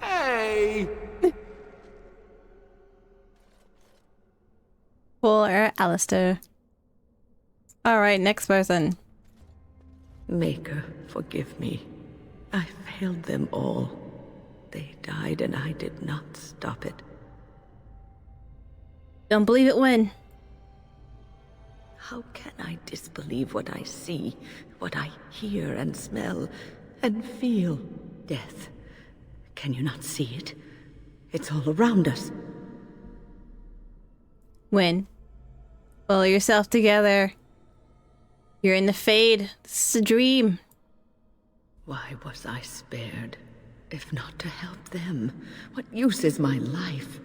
Hey! Poor Alistair. Alright, next person. Maker, forgive me. I failed them all. They died and I did not stop it. Don't believe it when. How can I disbelieve what I see, what I hear and smell and feel? Death. Can you not see it? It's all around us. When? Pull yourself together. You're in the Fade. This is a dream. Why was I spared? If not to help them, what use is my life,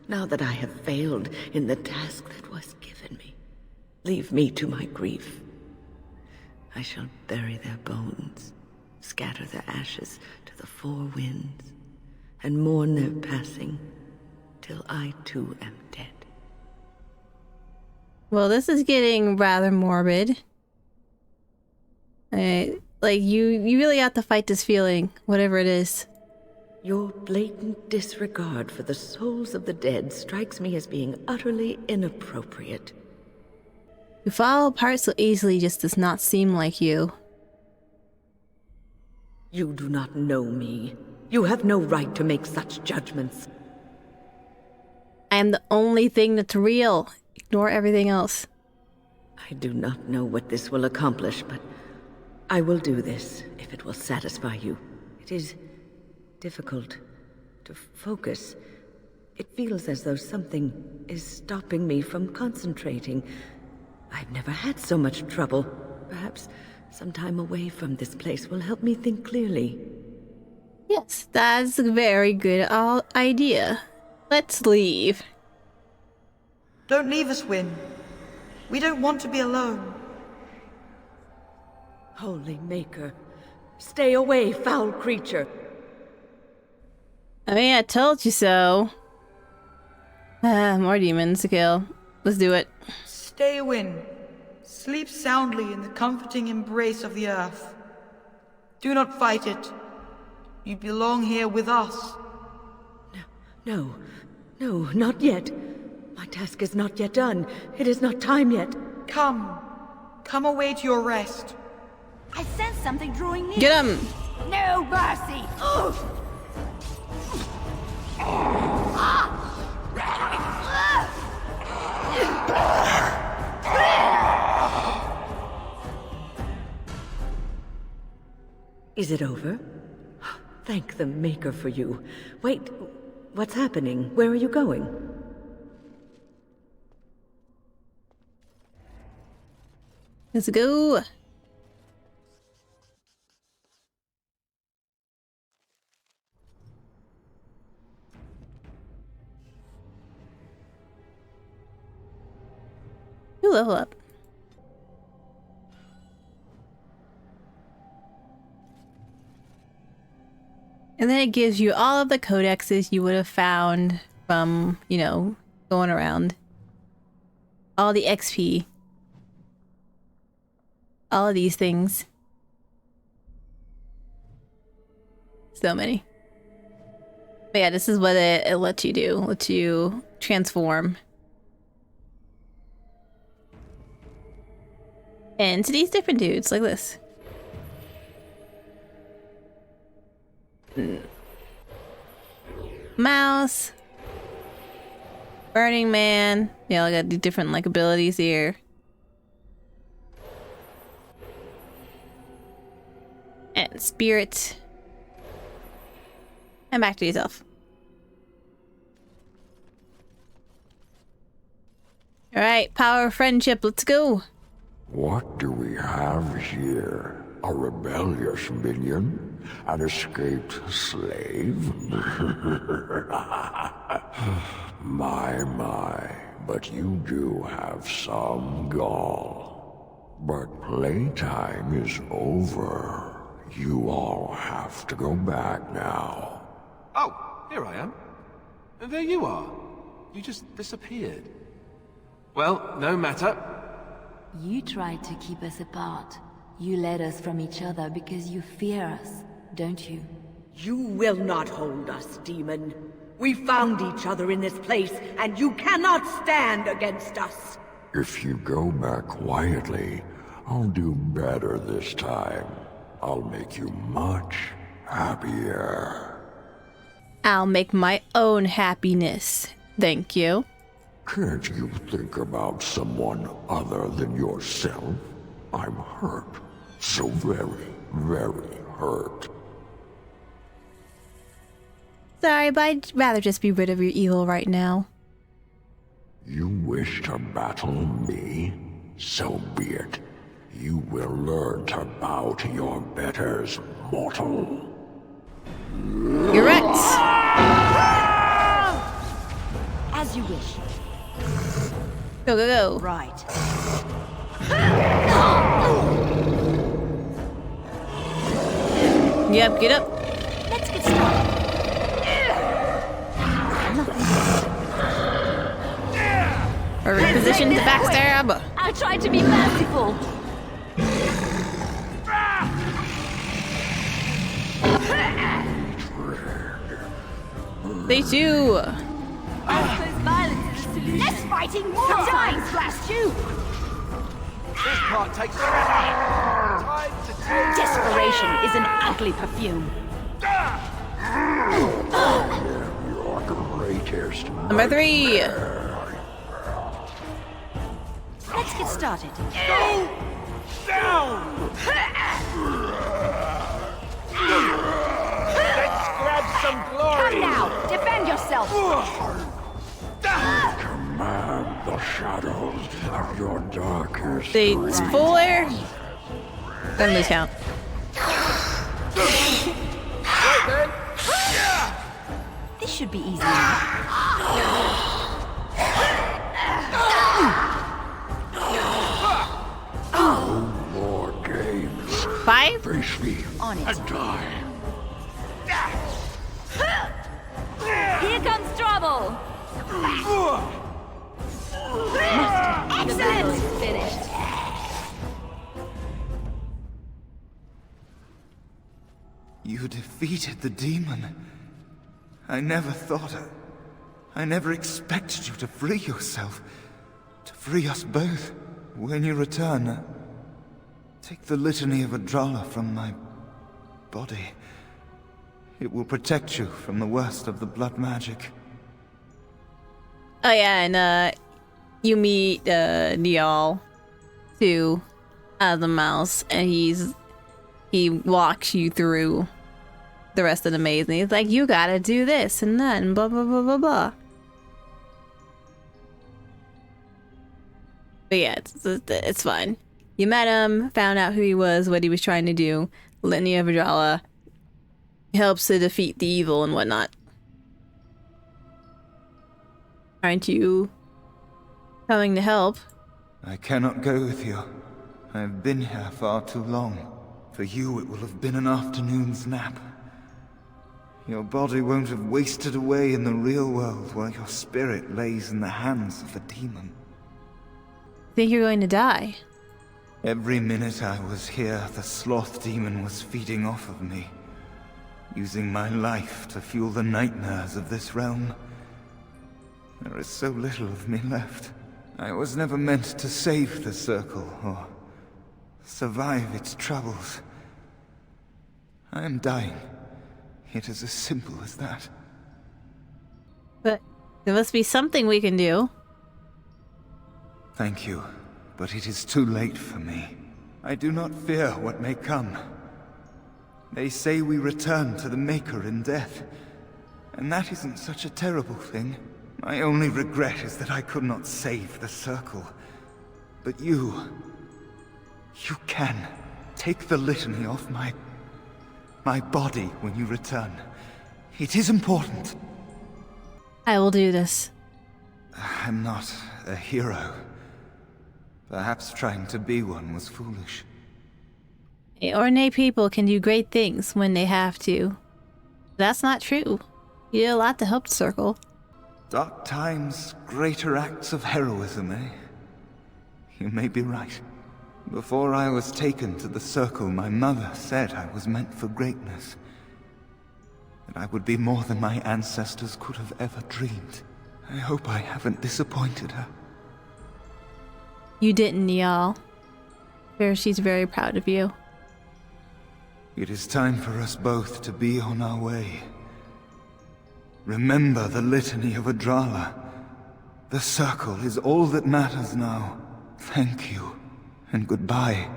now that I have failed in the task that was given me? Leave me to my grief. I shall bury their bones, scatter their ashes to the four winds, and mourn their passing, till I too am dead. Well, this is getting rather morbid. Like, you really have to fight this feeling, whatever it is. Your blatant disregard for the souls of the dead strikes me as being utterly inappropriate. To fall apart so easily just does not seem like you. You do not know me. You have no right to make such judgments. I am the only thing that's real. Ignore everything else. I do not know what this will accomplish, but I will do this if it will satisfy you. It is difficult to focus. It feels as though something is stopping me from concentrating. I've never had so much trouble. Perhaps some time away from this place will help me think clearly. Yes, that's a very good idea. Let's leave. Don't leave us, Wynne. We don't want to be alone. Holy Maker, stay away, foul creature. I mean, I told you so. More demons to kill. Let's do it. Stay, Wynne. Sleep soundly in the comforting embrace of the earth. Do not fight it. You belong here with us. No, not yet. My task is not yet done. It is not time yet. Come away to your rest. I sense something drawing near. Get him! No mercy! Is it over? Thank the Maker for you. Wait, what's happening? Where are you going? Let's go. You level up. And then it gives you all of the codexes you would have found from, going around. All the XP. All of these things. So many. But yeah, this is what it lets you do. Lets you transform. Into these different dudes, like this. Mouse. Burning Man. Yeah, I got the different abilities here. And Spirit. And back to yourself. Alright, power of friendship, let's go. What do we have here? A rebellious minion? An escaped slave? My, but you do have some gall. But playtime is over. You all have to go back now. Oh, here I am. And there you are. You just disappeared. Well, no matter. You tried to keep us apart. You led us from each other because you fear us, don't you? You will not hold us, demon. We found each other in this place, and you cannot stand against us. If you go back quietly, I'll do better this time. I'll make you much happier. I'll make my own happiness. Thank you. Can't you think about someone other than yourself? I'm hurt. So very, very hurt. Sorry, but I'd rather just be rid of your evil right now. You wish to battle me? So be it. you will learn to bow to your betters, mortal. You're right. As you wish. Go, go, go. Right. Yep, get up. Let's get started. Or reposition to backstab. I tried to be merciful. They too. Less fighting, more dying, blast you! This part takes time to take. Desperation is an ugly perfume. Your greatest. Number 3. Let's get started. Go down. Let's grab some glory. Come now, defend yourself. Command the shadows of your darkest. They full air. Then lose count. This should be easy. No more games. 5? Face me On it. and die. Here comes trouble. Excellent. Finished. You defeated the demon. I never expected you to free yourself. To free us both. When you return, take the litany of Adrala from my body. It will protect you from the worst of the blood magic. Oh yeah, and you meet Niall too, as a mouse, and he walks you through the rest of the maze, and he's like, you gotta do this and that and blah blah blah blah blah. But yeah, it's fine. You met him, found out who he was, what he was trying to do. Litany of Adrala helps to defeat the evil and whatnot. Aren't you coming to help? I cannot go with you. I have been here far too long. For you, it will have been an afternoon's nap. Your body won't have wasted away in the real world while your spirit lays in the hands of the demon. Think you're going to die? Every minute I was here, the sloth demon was feeding off of me, using my life to fuel the nightmares of this realm. There is so little of me left. I was never meant to save the Circle, or survive its troubles. I am dying. It is as simple as that. But there must be something we can do. Thank you, but it is too late for me. I do not fear what may come. They say we return to the Maker in death, and that isn't such a terrible thing. My only regret is that I could not save the Circle. But you can. Take the litany off my body when you return. It is important. I will do this. I'm not a hero. Perhaps trying to be one was foolish. Ornate people can do great things when they have to. That's not true. You did a lot to help the Circle. Dark times, greater acts of heroism, eh? You may be right. Before I was taken to the Circle, my mother said I was meant for greatness. That I would be more than my ancestors could have ever dreamed. I hope I haven't disappointed her. You didn't, Niall. She's very proud of you. It is time for us both to be on our way. Remember the litany of Adrala. The Circle is all that matters now. Thank you, and goodbye,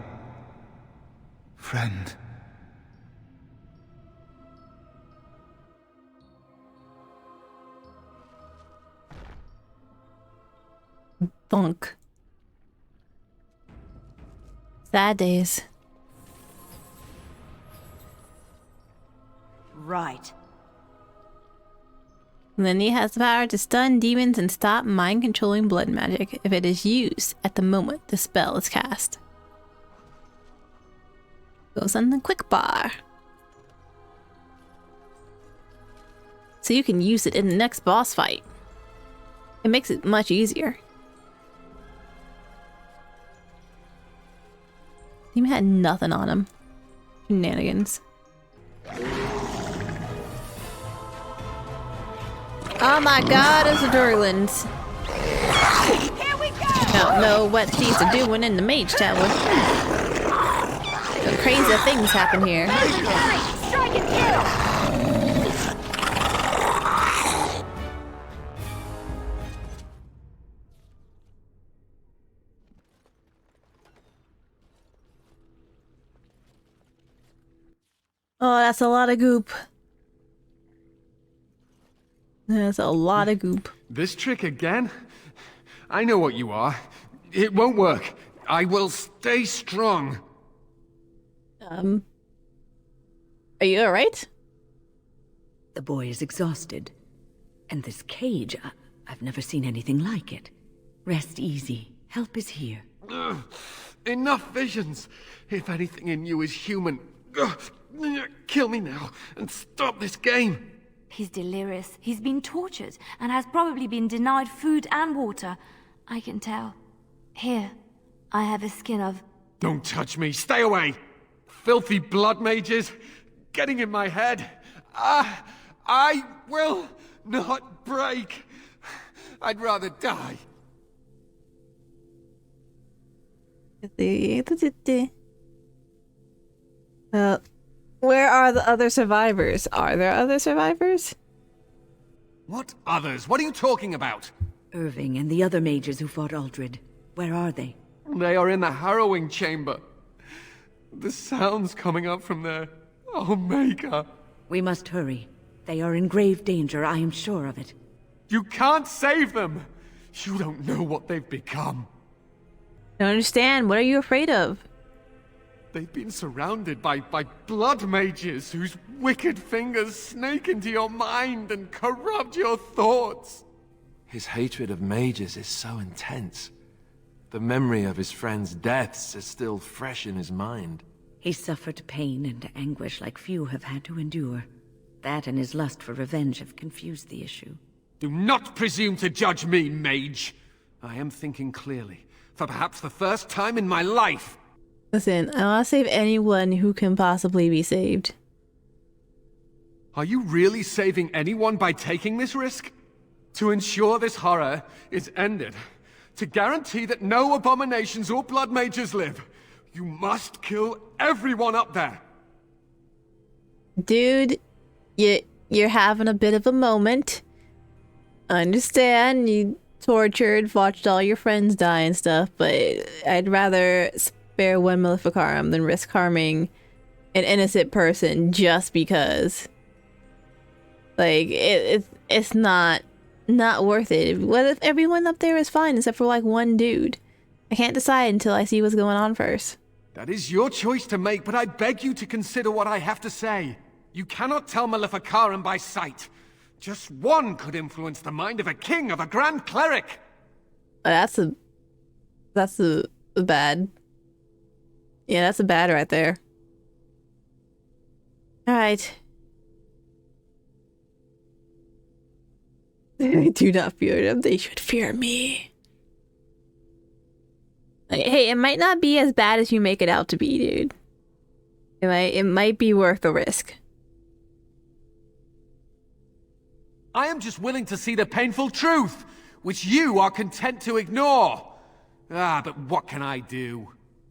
friend. Thunk. Sad days. Right. Lily has the power to stun demons and stop mind-controlling blood magic if it is used at the moment the spell is cast. Goes on the quick bar. So you can use it in the next boss fight. It makes it much easier. Demon had nothing on him. Shenanigans. Oh my god, it's the Durlins. Here we go! Don't know what these are doing in the mage tower. Some crazy things happen here. Strike and kill! Oh, that's a lot of goop. That's a lot of goop. This trick again? I know what you are. It won't work. I will stay strong. Are you alright? The boy is exhausted. And this cage, I've never seen anything like it. Rest easy. Help is here. Ugh, enough visions. If anything in you is human, kill me now and stop this game. He's delirious. He's been tortured and has probably been denied food and water. I can tell. Here, I have a skin of... Don't touch me. Stay away. Filthy blood mages getting in my head. I will not break. I'd rather die. Where are the other survivors? Are there other survivors? What others? What are you talking about? Irving and the other mages who fought Uldred. Where are they? They are in the harrowing chamber. The sounds coming up from there. Omega. We must hurry. They are in grave danger, I am sure of it. You can't save them! You don't know what they've become. I don't understand. What are you afraid of? They've been surrounded by blood mages whose wicked fingers snake into your mind and corrupt your thoughts. His hatred of mages is so intense. The memory of his friends' deaths is still fresh in his mind. He suffered pain and anguish like few have had to endure. That and his lust for revenge have confused the issue. Do not presume to judge me, mage. I am thinking clearly, for perhaps the first time in my life. Listen, I want to save anyone who can possibly be saved. Are you really saving anyone by taking this risk? To ensure this horror is ended, to guarantee that no abominations or blood mages live, you must kill everyone up there. Dude, you're having a bit of a moment. I understand you tortured, watched all your friends die and stuff, but I'd rather spare one Maleficarum than risk harming an innocent person just because. Like, it's not worth it. What if everyone up there is fine except for like one dude? I can't decide until I see what's going on first. That is your choice to make, but I beg you to consider what I have to say. You cannot tell Maleficarum by sight. Just one could influence the mind of a king, of a grand cleric. That's a bad. Yeah, that's a bad right there. Alright. I do not fear them. They should fear me. Like, hey, it might not be as bad as you make it out to be, dude. It might be worth the risk. I am just willing to see the painful truth, which you are content to ignore. But what can I do?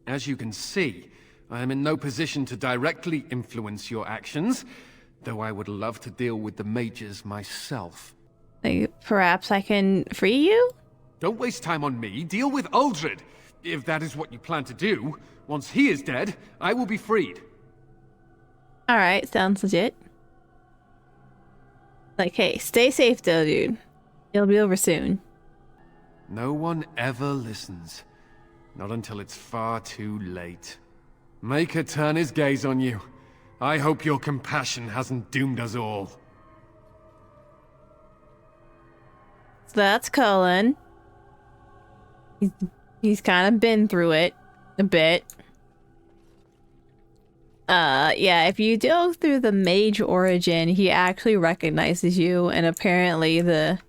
As you can see, I am in no position to directly influence your actions, though I would love to deal with the mages myself. Like, perhaps I can free you? Don't waste time on me. Deal with Uldred. If that is what you plan to do, once he is dead, I will be freed. Alright, sounds legit. Like, hey, stay safe though, dude. It'll be over soon. No one ever listens. Not until it's far too late. Maker turn his gaze on you. I hope your compassion hasn't doomed us all. So that's Cullen. He's kind of been through it a bit. Yeah, if you go through the mage origin, he actually recognizes you, and apparently the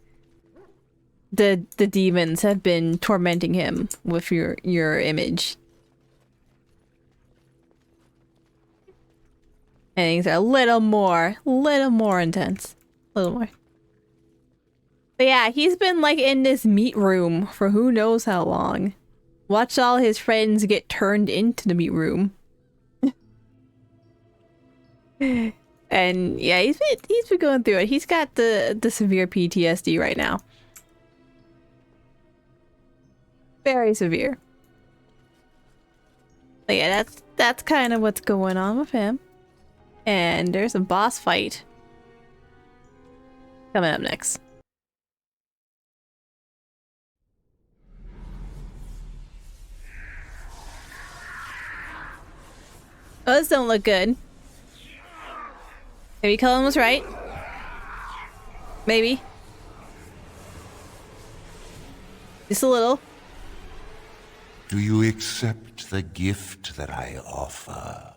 demons have been tormenting him with your image. And things are a little more intense. A little more. But yeah, he's been like in this meat room for who knows how long. Watch all his friends get turned into the meat room. And yeah, he's been going through it. He's got the severe PTSD right now. Very severe. But yeah, that's kind of what's going on with him. And there's a boss fight coming up next. Oh, this don't look good. Maybe Cullen was right. Maybe. Just a little. Do you accept the gift that I offer?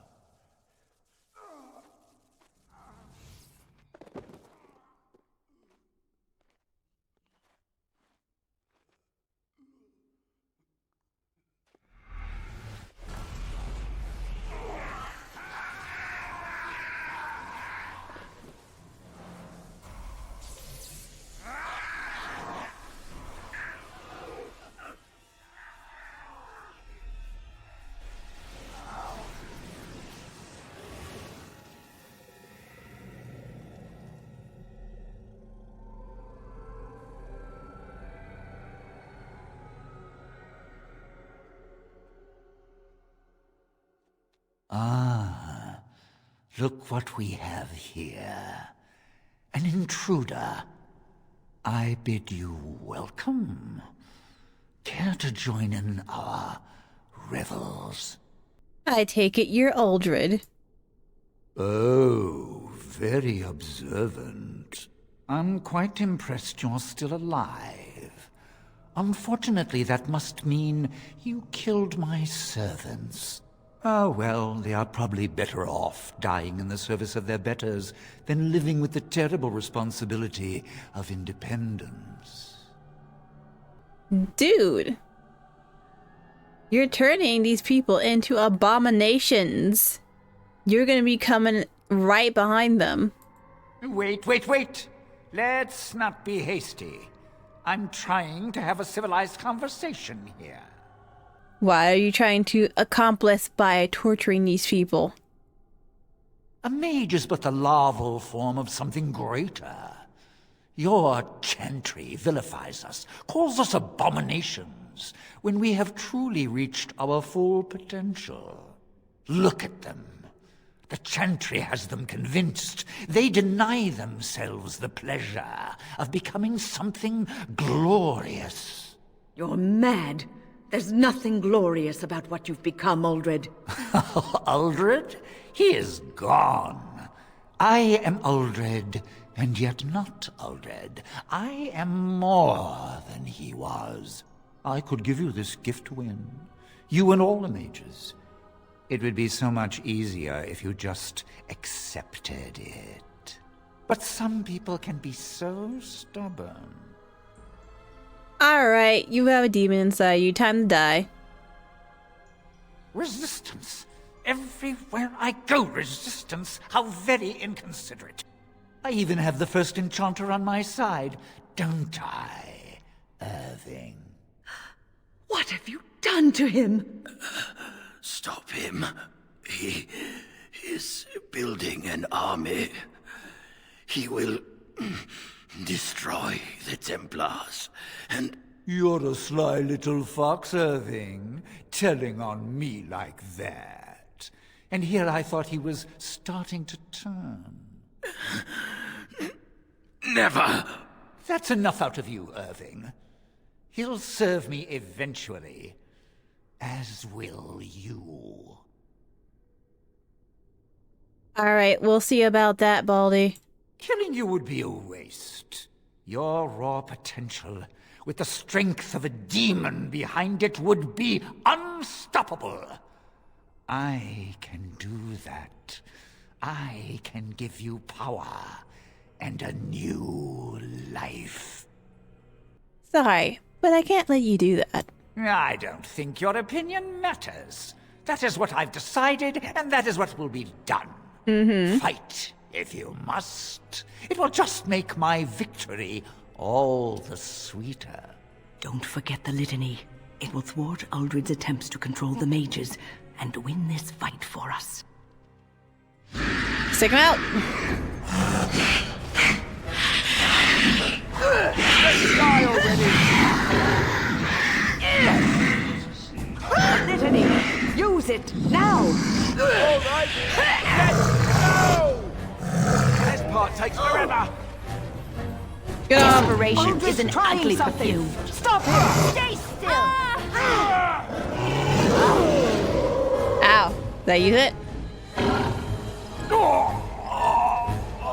Ah, look what we have here. An intruder. I bid you welcome. Care to join in our revels? I take it you're Aldred. Oh, very observant. I'm quite impressed you're still alive. Unfortunately, that must mean you killed my servants. Oh, well, they are probably better off dying in the service of their betters than living with the terrible responsibility of independence. Dude. You're turning these people into abominations. You're gonna be coming right behind them. Wait. Let's not be hasty. I'm trying to have a civilized conversation here. What are you trying to accomplish by torturing these people? A mage is but the larval form of something greater. Your chantry vilifies us, calls us abominations, when we have truly reached our full potential. Look at them. The chantry has them convinced. They deny themselves the pleasure of becoming something glorious. You're mad. There's nothing glorious about what you've become, Aldred. Aldred? He is gone. I am Aldred, and yet not Aldred. I am more than he was. I could give you this gift to win. You and all the mages. It would be so much easier if you just accepted it. But some people can be so stubborn. Alright, you have a demon inside you. Time to die. Resistance. Everywhere I go, resistance. How very inconsiderate. I even have the first enchanter on my side, don't I, Irving? What have you done to him? Stop him. He is building an army. He will destroy the Templars, and... You're a sly little fox, Irving, telling on me like that. And here I thought he was starting to turn. Never! That's enough out of you, Irving. He'll serve me eventually. as will you. Alright, we'll see about that, Baldy. Killing you would be a waste. Your raw potential, with the strength of a demon behind it, would be unstoppable. I can do that. I can give you power and a new life. Sorry, but I can't let you do that. I don't think your opinion matters. That is what I've decided, and that is what will be done. Fight, if you must. It will just make my victory all the sweeter. Don't forget the litany. It will thwart Uldred's attempts to control the mages and win this fight for us. Stick him out! Let's die already! Litany! Use it, now! Alright, let's go! This part takes forever! Desperation is an ugly perfume. Stop him! Stay still! Ow. Did I use it?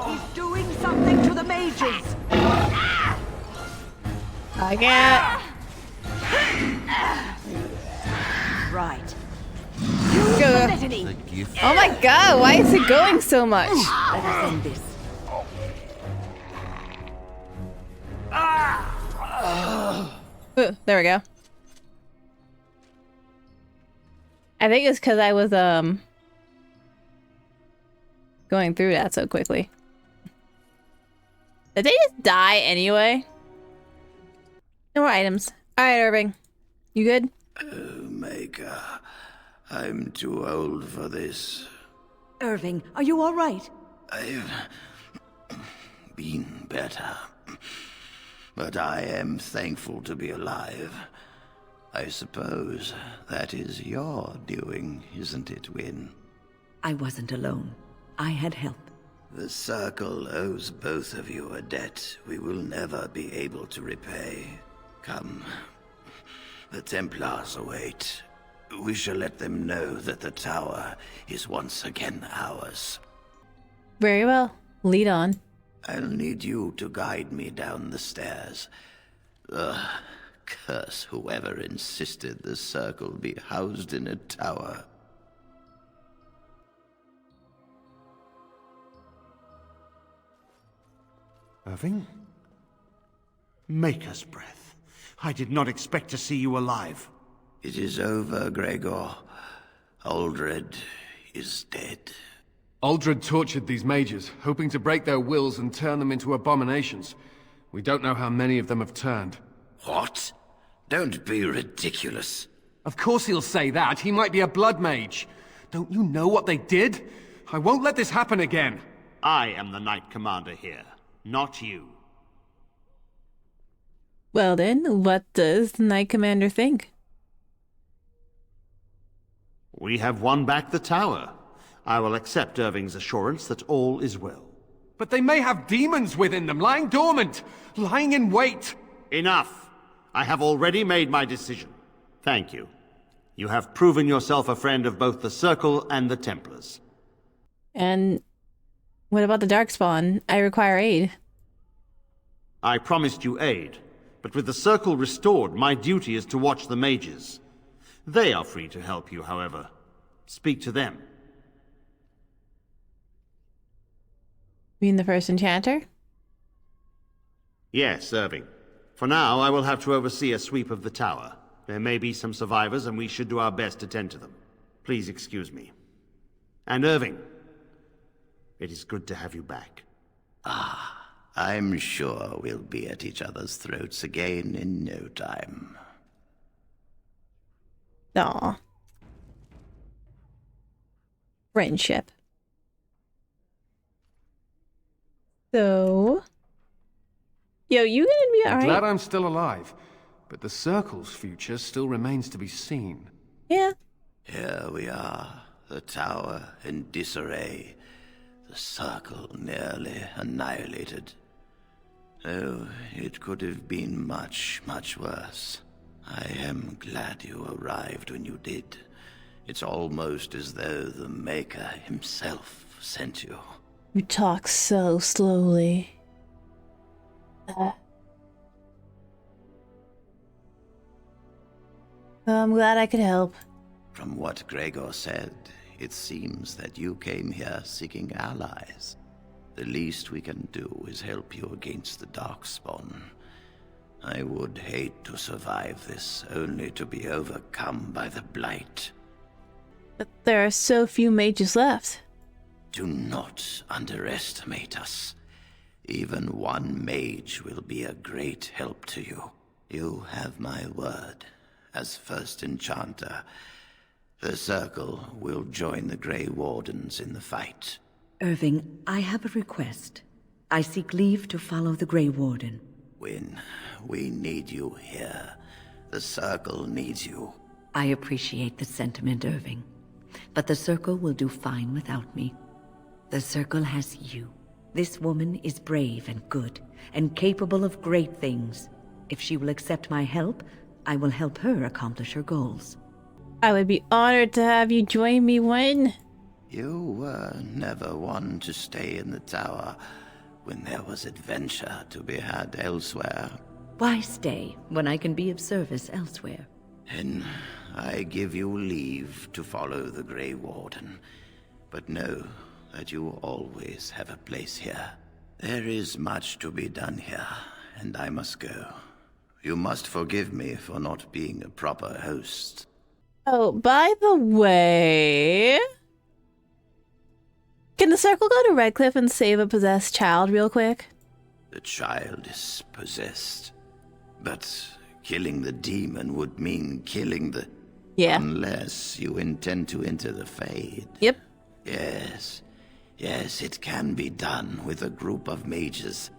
He's doing something to the mages! I can't. Right. Go. Litany! Oh my god, why is it going so much? Let us end this. Ooh, there we go. I think it's because I was going through that so quickly. Did they just die anyway? No more items. Alright, Irving. You good? Omega, I'm too old for this. Irving, are you all right? I've been better. But I am thankful to be alive. I suppose that is your doing, isn't it, Wynne? I wasn't alone. I had help. The Circle owes both of you a debt we will never be able to repay. Come. The Templars await. We shall let them know that the tower is once again ours. Very well. Lead on. I'll need you to guide me down the stairs. Curse whoever insisted the Circle be housed in a tower. Irving? Maker's breath. I did not expect to see you alive. It is over, Gregor. Uldred is dead. Uldred tortured these mages, hoping to break their wills and turn them into abominations. We don't know how many of them have turned. What? Don't be ridiculous. Of course he'll say that. He might be a blood mage. Don't you know what they did? I won't let this happen again. I am the Knight Commander here, not you. Well then, what does the Knight Commander think? We have won back the tower. I will accept Irving's assurance that all is well. But they may have demons within them, lying dormant, lying in wait. Enough! I have already made my decision. Thank you. You have proven yourself a friend of both the Circle and the Templars. And what about the Darkspawn? I require aid. I promised you aid, but with the Circle restored, my duty is to watch the mages. They are free to help you, however. Speak to them. You mean the first enchanter? Yes, Irving. For now, I will have to oversee a sweep of the tower. There may be some survivors, and we should do our best to tend to them. Please excuse me. And Irving, it is good to have you back. I'm sure we'll be at each other's throats again in no time. Aw. Friendship. So... Yo, you gonna be alright? Glad I'm still alive, but the Circle's future still remains to be seen. Yeah. Here we are, the tower in disarray, the Circle nearly annihilated. Oh, it could have been much, much worse. I am glad you arrived when you did. It's almost as though the Maker himself sent you. You talk so slowly. I'm glad I could help. From what Gregor said, it seems that you came here seeking allies. The least we can do is help you against the Darkspawn. I would hate to survive this, only to be overcome by the Blight. But there are so few mages left. Do not underestimate us. Even one mage will be a great help to you. You have my word. As first enchanter, the Circle will join the Grey Wardens in the fight. Irving, I have a request. I seek leave to follow the Grey Warden. When we need you here, the Circle needs you. I appreciate the sentiment, Irving. But the Circle will do fine without me. The Circle has you. This woman is brave and good, and capable of great things. If she will accept my help, I will help her accomplish her goals. I would be honored to have you join me when... You were never one to stay in the tower when there was adventure to be had elsewhere. Why stay when I can be of service elsewhere? Then I give you leave to follow the Grey Warden, but know that you always have a place here. There is much to be done here, and I must go. You must forgive me for not being a proper host. Oh, by the way... Can the Circle go to Redcliffe and save a possessed child real quick? The child is possessed. But killing the demon would mean killing the... Yeah. Unless you intend to enter the Fade. Yep. Yes. Yes, it can be done with a group of mages.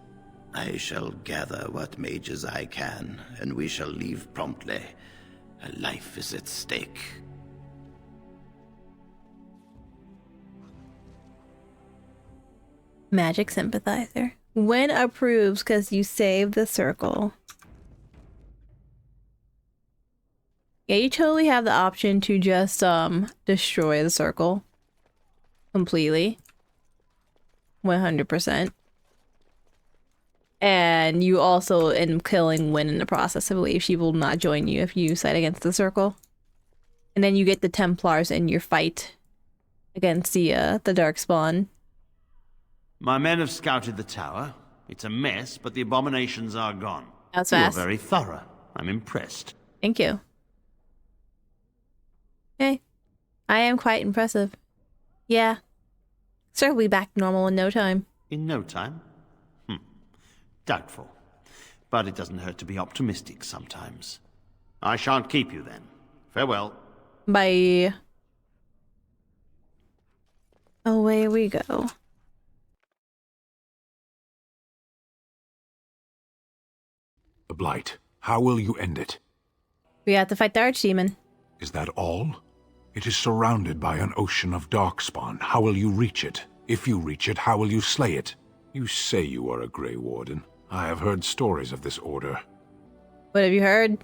I shall gather what mages I can, and we shall leave promptly. A life is at stake. Magic sympathizer. When approves because you saved the Circle. Yeah, you totally have the option to just destroy the Circle. Completely. 100%. And you also end up killing Wynn in the process. I believe she will not join you if you fight against the Circle. And then you get the Templars in your fight against the Darkspawn. My men have scouted the tower. It's a mess, but the abominations are gone. That's You're fast. very thorough. I'm impressed. Thank you. Hey, I am quite impressive. Yeah. Circle will be back to normal in no time. In no time? Doubtful. But it doesn't hurt to be optimistic sometimes. I shan't keep you then. Farewell. Bye. Away we go. The Blight. How will you end it? We have to fight the Archdemon. Is that all? It is surrounded by an ocean of Darkspawn. How will you reach it? If you reach it, how will you slay it? You say you are a Grey Warden. I have heard stories of this order. What have you heard?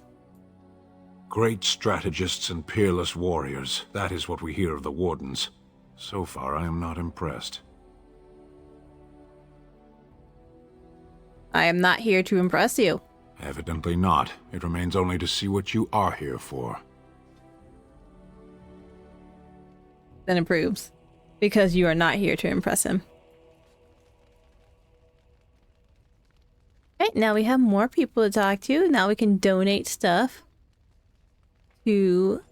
Great strategists and peerless warriors. That is what we hear of the Wardens. So far, I am not impressed. I am not here to impress you. Evidently not. It remains only to see what you are here for. Then approves. Because you are not here to impress him. Okay, now we have more people to talk to. Now we can donate stuff to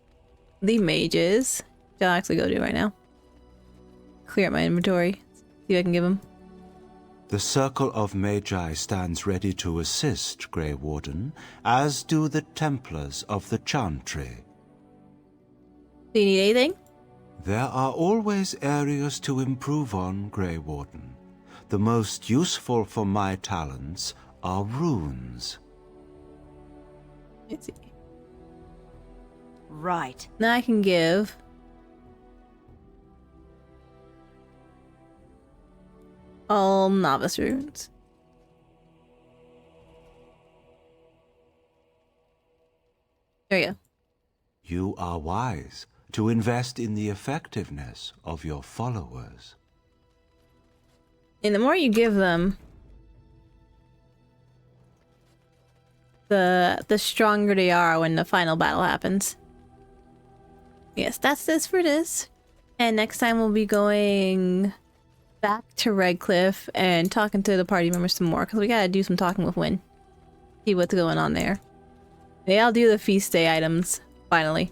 the mages. Which I'll actually go do right now. Clear up my inventory. See what I can give them. The Circle of Magi stands ready to assist, Grey Warden, as do the Templars of the Chantry. Do you need anything? There are always areas to improve on, Grey Warden. The most useful for my talents are runes. Let's see. Right. Now I can give all novice runes. There you go. You are wise to invest in the effectiveness of your followers. And the more you give them, the stronger they are when the final battle happens. Yes, that's this for this. And next time we'll be going back to Redcliffe and talking to the party members some more, because we gotta do some talking with Wynn. See what's going on there. Maybe I'll do the feast day items, finally.